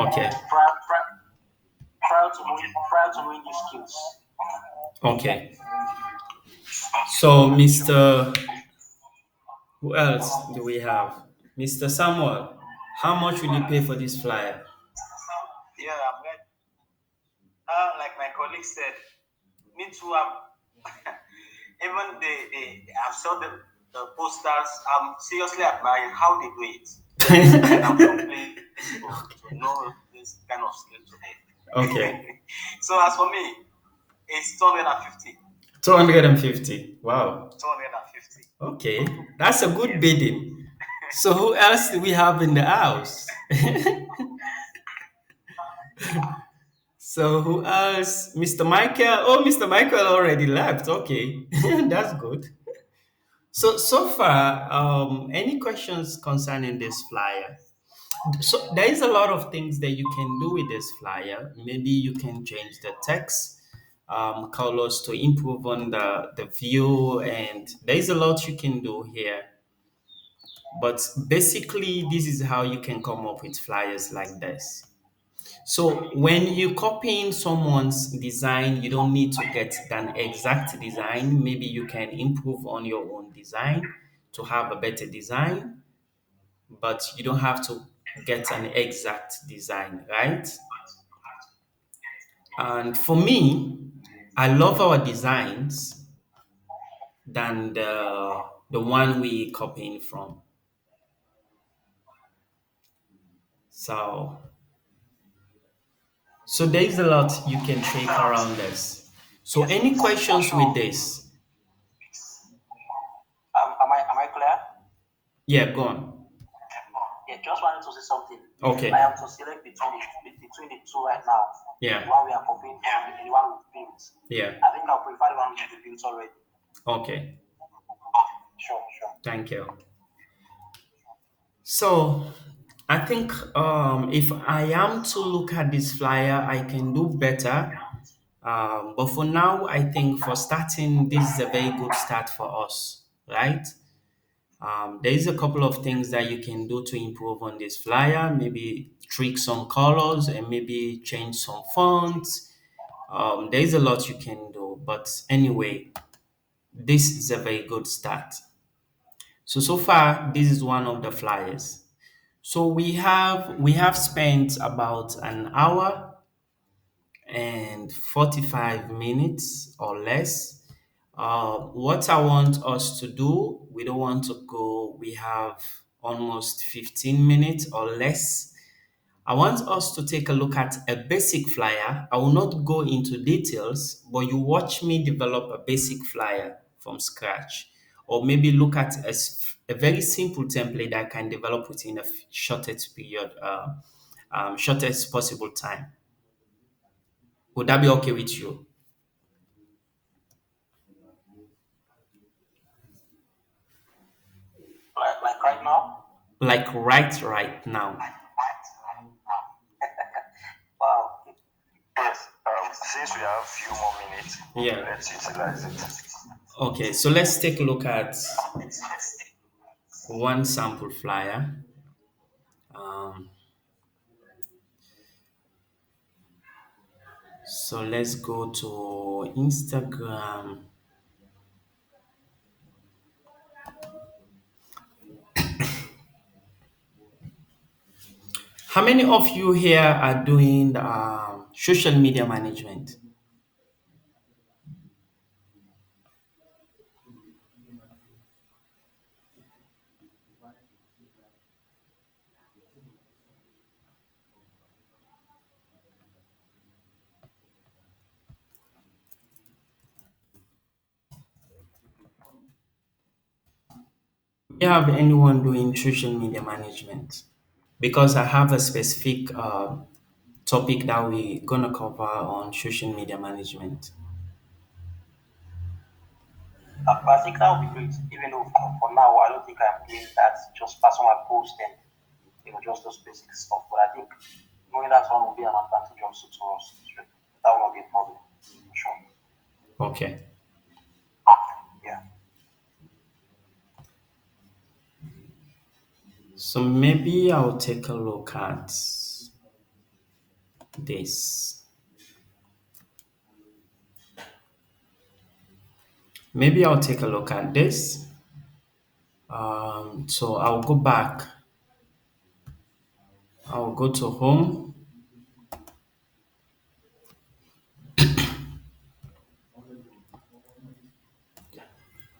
Okay. Prior, prior, prior to knowing these skills. Okay. So, Mr. Who else do we have? Mr. Samuel, how much will you pay for this flyer? Yeah, I'm like, like my colleague said, me too. Even I've saw the posters. I'm seriously admiring how they do it. And I'm so pleased to know this kind of skill Okay. today. So as for me, it's 250. 250. Wow. 250. Okay. That's a good Yes. bidding. So, who else do we have in the house? So, who else? Mr. Michael. Oh, Mr. Michael already left. Okay. That's good. So, so far, any questions concerning this flyer? So there is a lot of things that you can do with this flyer. Maybe you can change the text, colors to improve on the view, and there is a lot you can do here. But basically, this is how you can come up with flyers like this. So when you copy in someone's design, you don't need to get an exact design. Maybe you can improve on your own design to have a better design, but you don't have to get an exact design, right? And for me, I love our designs than the one we copying from. So so there is a lot you can trick around this. So Yes, any for questions with sure. this? Am I clear? Yeah, go on. Yeah, just wanted to say something. If Okay. I am to select between the two right now, Yeah. the one we are copying and the one with built, Yeah. I think I'll prefer the one with the built already. Okay. Sure, sure. Thank you. So I think if I am to look at this flyer, I can do better. But for now, I think for starting, this is a very good start for us, right? There is a couple of things that you can do to improve on this flyer. Maybe tweak some colors and maybe change some fonts. There is a lot you can do, but anyway, this is a very good start. So far, this is one of the flyers. So we have spent about an hour and 45 minutes or less. What I want us to do, we don't want to go, we have almost 15 minutes or less. I want us to take a look at a basic flyer. I will not go into details, but you watch me develop a basic flyer from scratch. Or maybe look at a very simple template that I can develop within a shortest period, shortest possible time. Would that be okay with you? Like right now? Like right now. Wow. Yes. Since we have a few more minutes, Yeah. let's utilize it. Okay, so let's take a look at one sample flyer. Um, so let's go to Instagram. How many of you here are doing social media management? Do you have anyone doing social media management? Because I have a specific topic that we're gonna cover on social media management. But I think that would be great, even though for now I don't think I'm doing that, just personal posting. just those basic stuff. But I think knowing that one will be an advantage also to us. That will not be a problem. Sure. Okay. Yeah. So maybe I'll take a look at this. Maybe I'll take a look at this. So I'll go back. I'll go to home.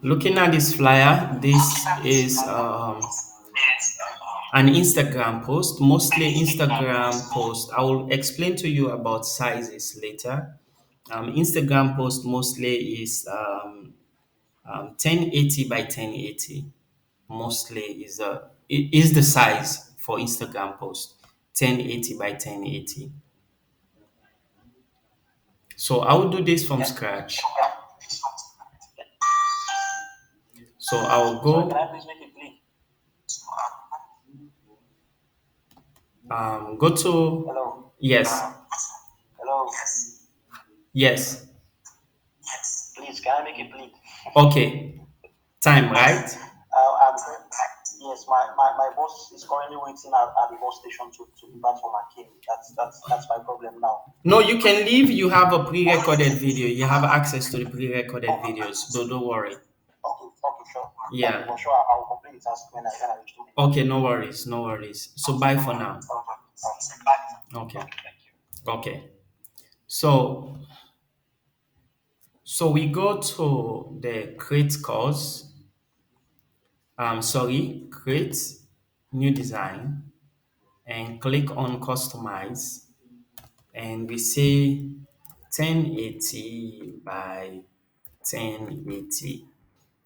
Looking at this flyer, this is an Instagram post, mostly Instagram post. I will explain to you about sizes later. Instagram post mostly is 1080 by 1080. Mostly is the size for Instagram post 1080 by 1080. So I will do this from Yeah. scratch. Okay. So I will Sorry, can I go please make it big? go to Hello. yes, Hello. yes. Please, can I make it big? Okay, time, right? I'm, yes, my boss is currently waiting at the bus station to depart from Akin. That's my problem now. No, you can leave. You have a pre-recorded video. You have access to the pre-recorded Okay, videos. Don't worry. okay, sure. Okay, Yeah. for sure, I'll complete the task when I reach to the Okay, no worries, no worries. So bye for now. Okay, Okay. thank you. Okay. So we go to the create course. Sorry, create new design and click on customize, and we say 1080 by 1080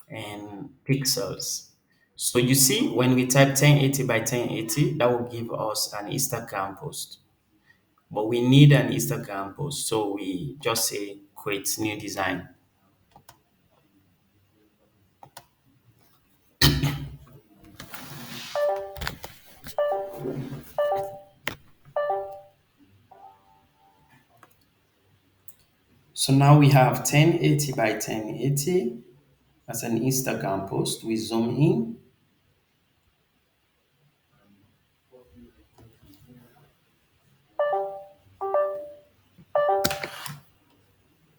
and pixels. So you see, when we type 1080 by 1080, that will give us an Instagram post. But we need an Instagram post, so we just say create new design. So now we have 1080 by 1080 as an Instagram post. We zoom in.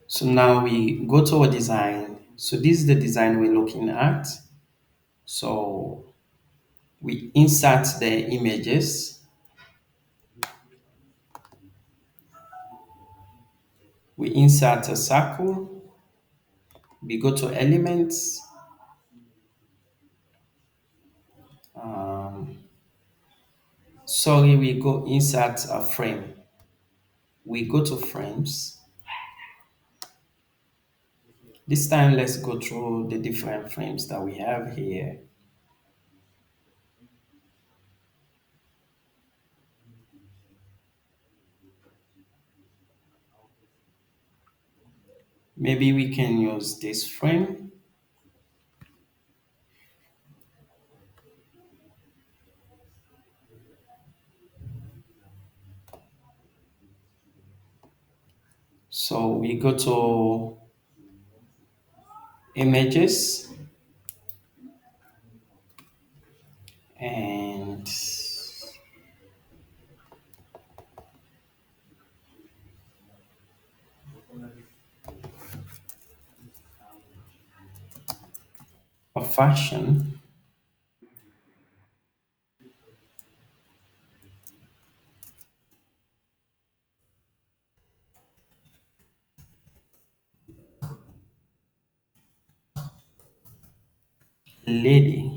So now we go to our design. So this is the design we're looking at. So we insert the images. We insert a circle. We go to elements. Um, Sorry, we go insert a frame. We go to frames. This time, let's go through the different frames that we have here. Maybe we can use this frame. So we go to images and a fashion. Lady.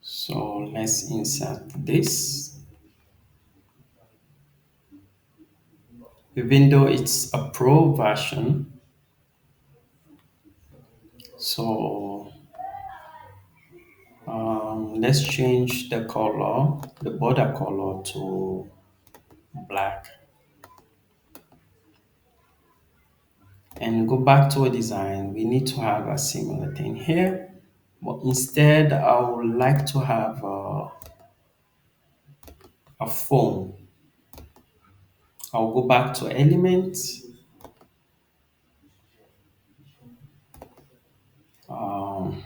So let's insert this. Even though it's a pro version, so let's change the color, the border color to black. and go back to a design, we need to have a similar thing here. But instead, I would like to have a phone. I'll go back to elements. Um,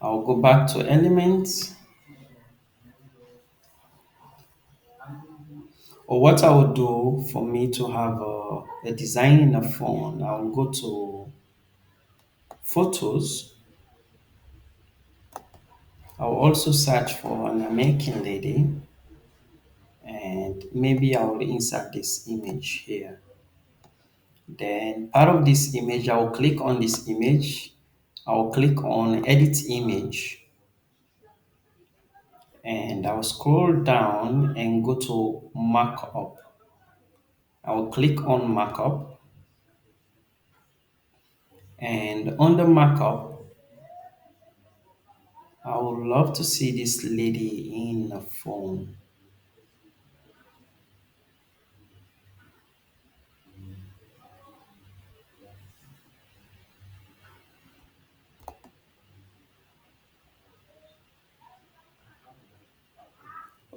I'll go back to elements. Or what I would do for me to have a design in a phone, I'll go to photos. I'll also search for an American lady and maybe I will insert this image here. Then part of this image, I will click on this image. I will click on edit image and I'll scroll down and go to markup. I will click on markup and under markup, I would love to see this lady in a phone.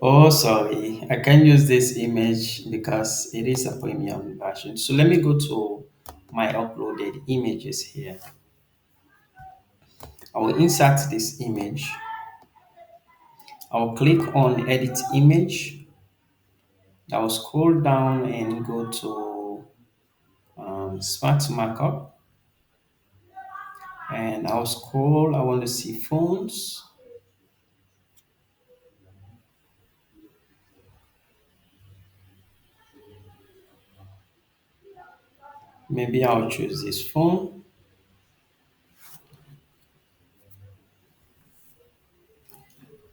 Oh, sorry, I can't use this image because it is a premium version. So let me go to my uploaded images here. I will insert this image. I will click on edit image. I will scroll down and go to smart markup. And I'll scroll. I want to see phones. Maybe I'll choose this phone.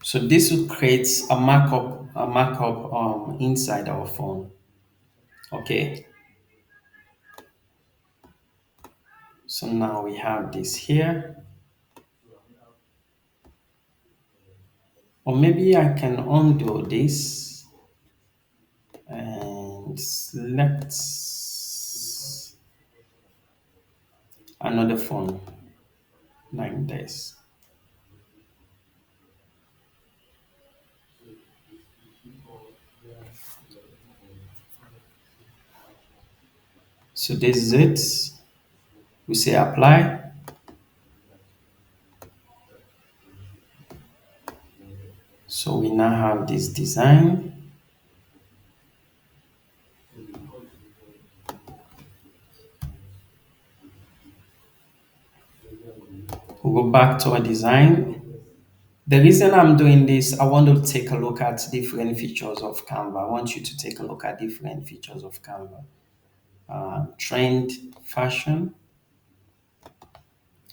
So this will create a markup inside our phone. Okay. So now we have this here. Or maybe I can undo this and select another phone like this. So this is it. We say apply. So we now have this design. We'll go back to our design. The reason I'm doing this, I want to take a look at different features of Canva. I want you to take a look at different features of Canva. Trend, fashion.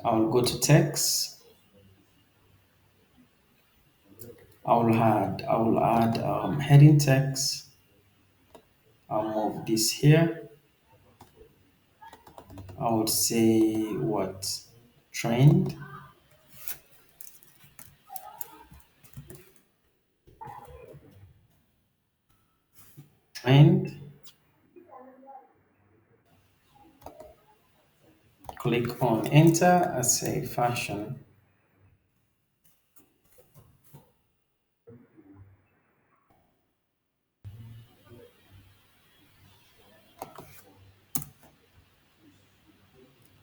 I'll go to text. I will add heading text. I'll move this here. I would say what? Trend. Trend. Click on enter. I say fashion.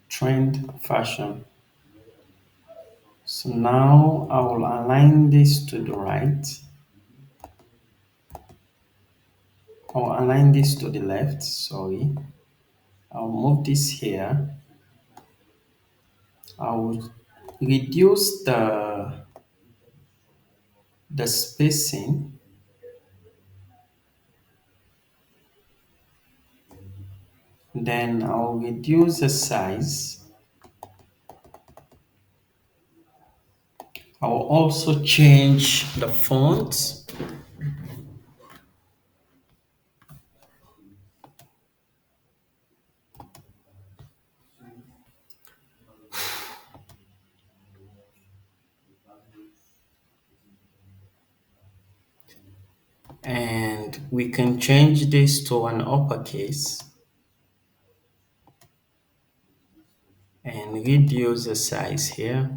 Trend, fashion. So now I will align this to the right. I'll align this to the left, sorry. I'll move this here. I will reduce the spacing. Then I'll reduce the size. I will also change the font. And we can change this to an uppercase. can reduce the size here.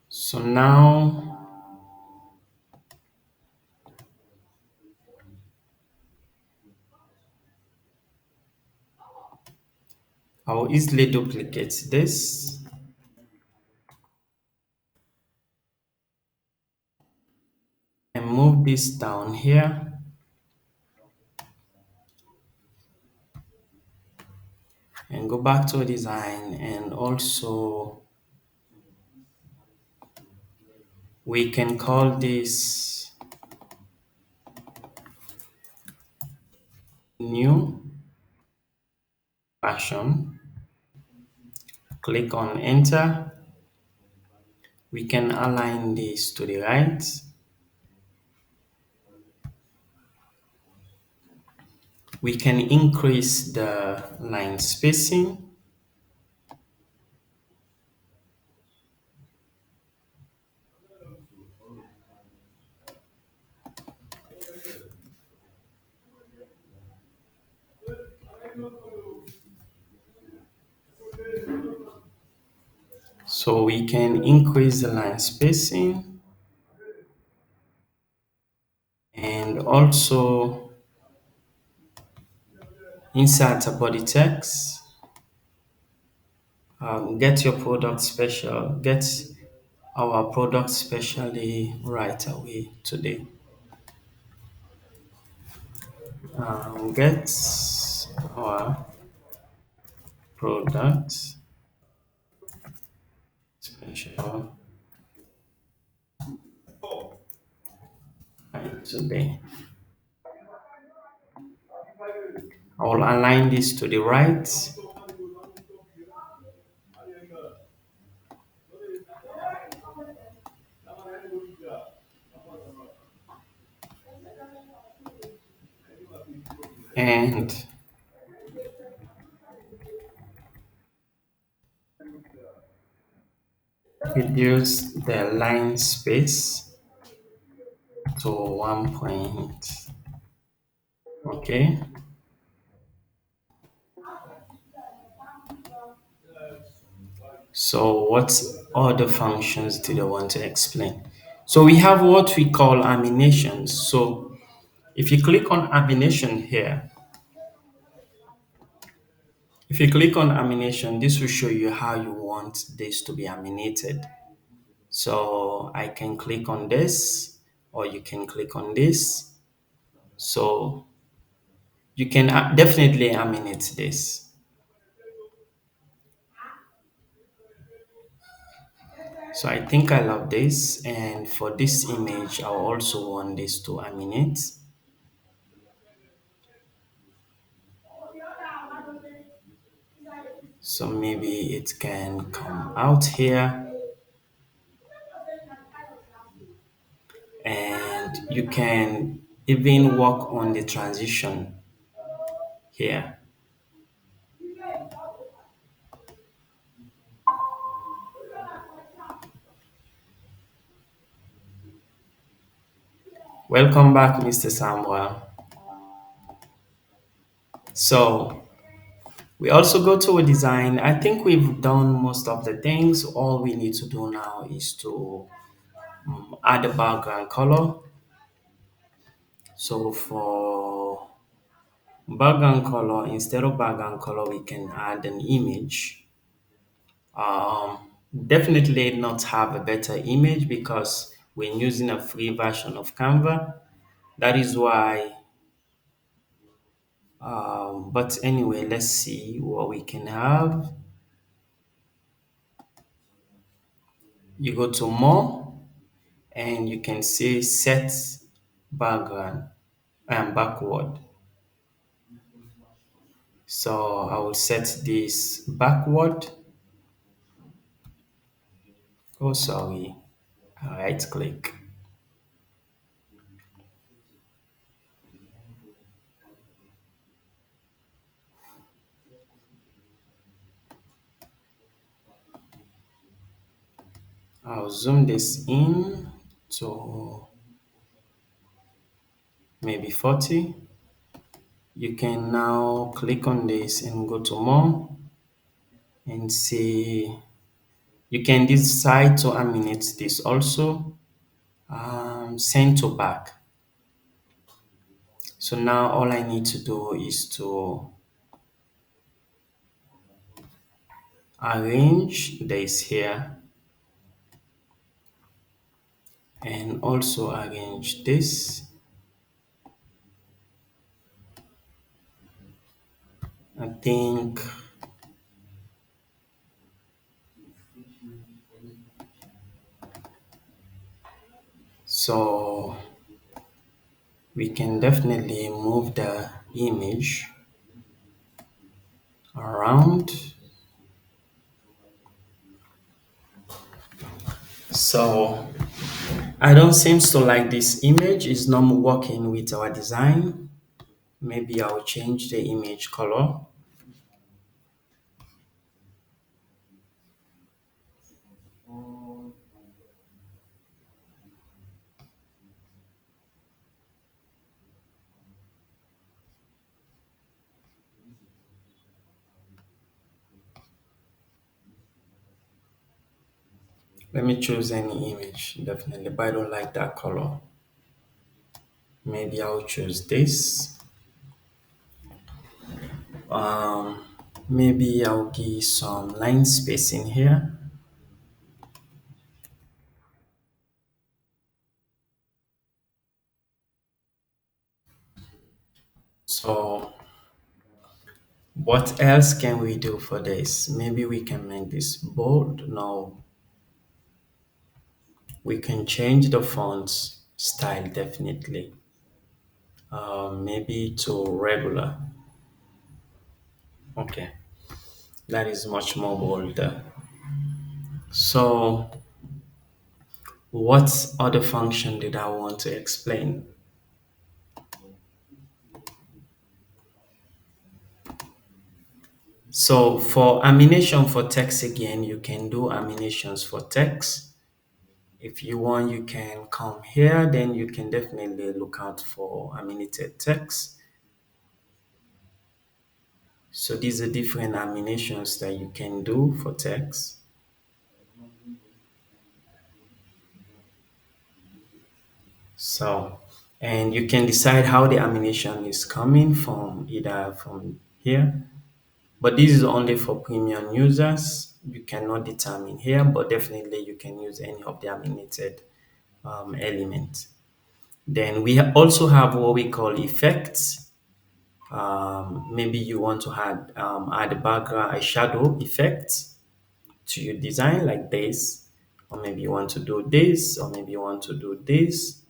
So now I'll easily duplicate this and move this down here, and go back to design, and also we can call this new fashion. Click on enter. We can align this to the right. We can increase the line spacing. So we can increase the line spacing and also insert a body text. Get your product special, get our product specially right away today. Get our product special right today. I will align this to the right and reduce the line space to 1 point. Okay. So what other functions did I want to explain? So we have what we call animations. So if you click on animation here, if you click on animation, this will show you how you want this to be animated. So I can click on this, or you can click on this. So you can definitely animate this. So I think I love this. And for this image, I also want this to animate. So maybe it can come out here, and you can even work on the transition here. Welcome back, Mr. Samuel. So we also go to a design. I think we've done most of the things. All we need to do now is to add a background color. So for background color, instead of background color, we can add an image. Definitely not have a better image because we're using a free version of Canva. That is why. But anyway, let's see what we can have. You go to more, and you can say set background and backward. So I will set this backward. Oh, sorry. Right click. I'll zoom this in to maybe 40. You can now click on this and go to more and see. You can decide to animate this also. Send to back. So now all I need to do is to arrange this here and also arrange this. I think so. We can definitely move the image around. So I don't seem to like this image. It's not working with our design. Maybe I'll change the image color. Let me choose any image, definitely, but I don't like that color. Maybe I'll choose this. Um, Maybe I'll give some line spacing here. So what else can we do for this? Maybe we can make this bold. No, we can change the font style definitely. Maybe to regular. Okay, that is much more bolder. So what other function did I want to explain? So for animation for text again, you can do animations for text. If you want, you can come here, then you can definitely look out for animated text. So these are different animations that you can do for text. So, and you can decide how the animation is coming from either from here, but this is only for premium users. You cannot determine here, but definitely you can use any of the animated elements. Then we also have what we call effects. Maybe you want to add a background, a shadow effect to your design like this, or maybe you want to do this, or maybe you want to do this.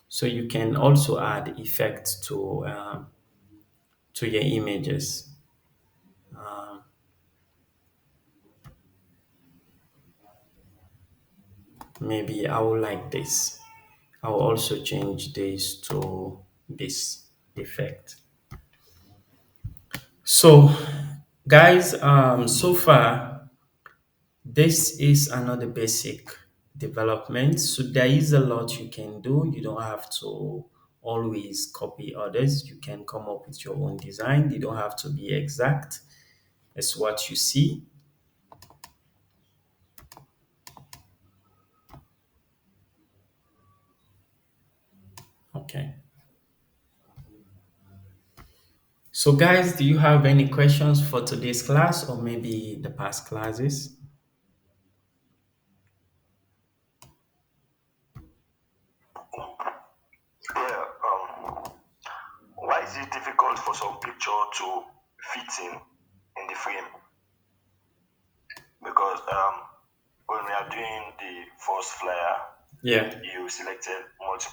So you can also add effects to your images. Maybe I will like this. I will also change this to this effect. So, guys, so far this is another basic development. So there is a lot you can do. You don't have to always copy others. You can come up with your own design. You don't have to be exact. It's what you see. Okay. So guys, do you have any questions for today's class or maybe the past classes? Yeah. Why is it difficult for some picture to fit in the frame? Because when we are doing the first flyer, Yeah. you selected multi,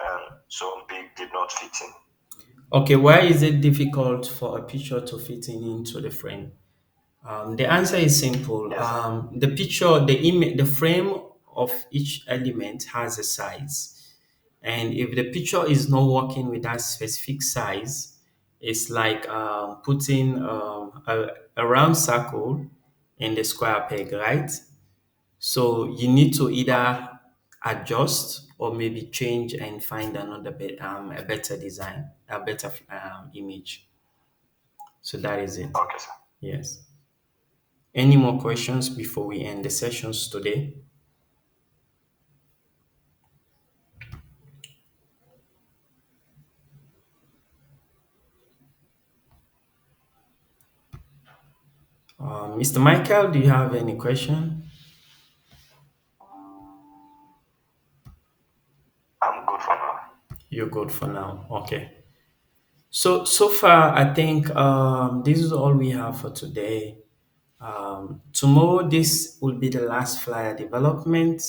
and some big did not fit in. Okay, why is it difficult for a picture to fit into the frame? The answer is simple. Yes. The picture, the image, the frame of each element has a size, and if the picture is not working with that specific size, it's like putting a round circle in the square peg, right? So you need to either adjust or maybe change and find a better design, a better image. So that is it. Okay, sir. Yes. Any more questions before we end the sessions today? Mr. Michael, do you have any question? I'm good for now. You're good for now. Okay. So far, I think this is all we have for today. Tomorrow, this will be the last flyer development.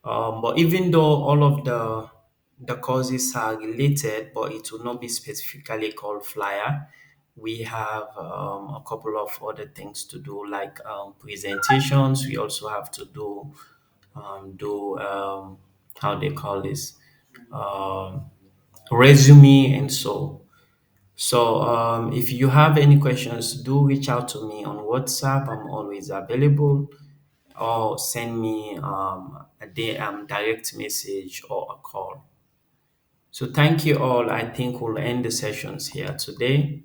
But even though all of the courses are related, but it will not be specifically called flyer, we have a couple of other things to do, like presentations. We also have to do how they call this um, resume and so. So if you have any questions, do reach out to me on WhatsApp. I'm always available, or send me direct message or a call. So thank you all. I think we'll end the sessions here today.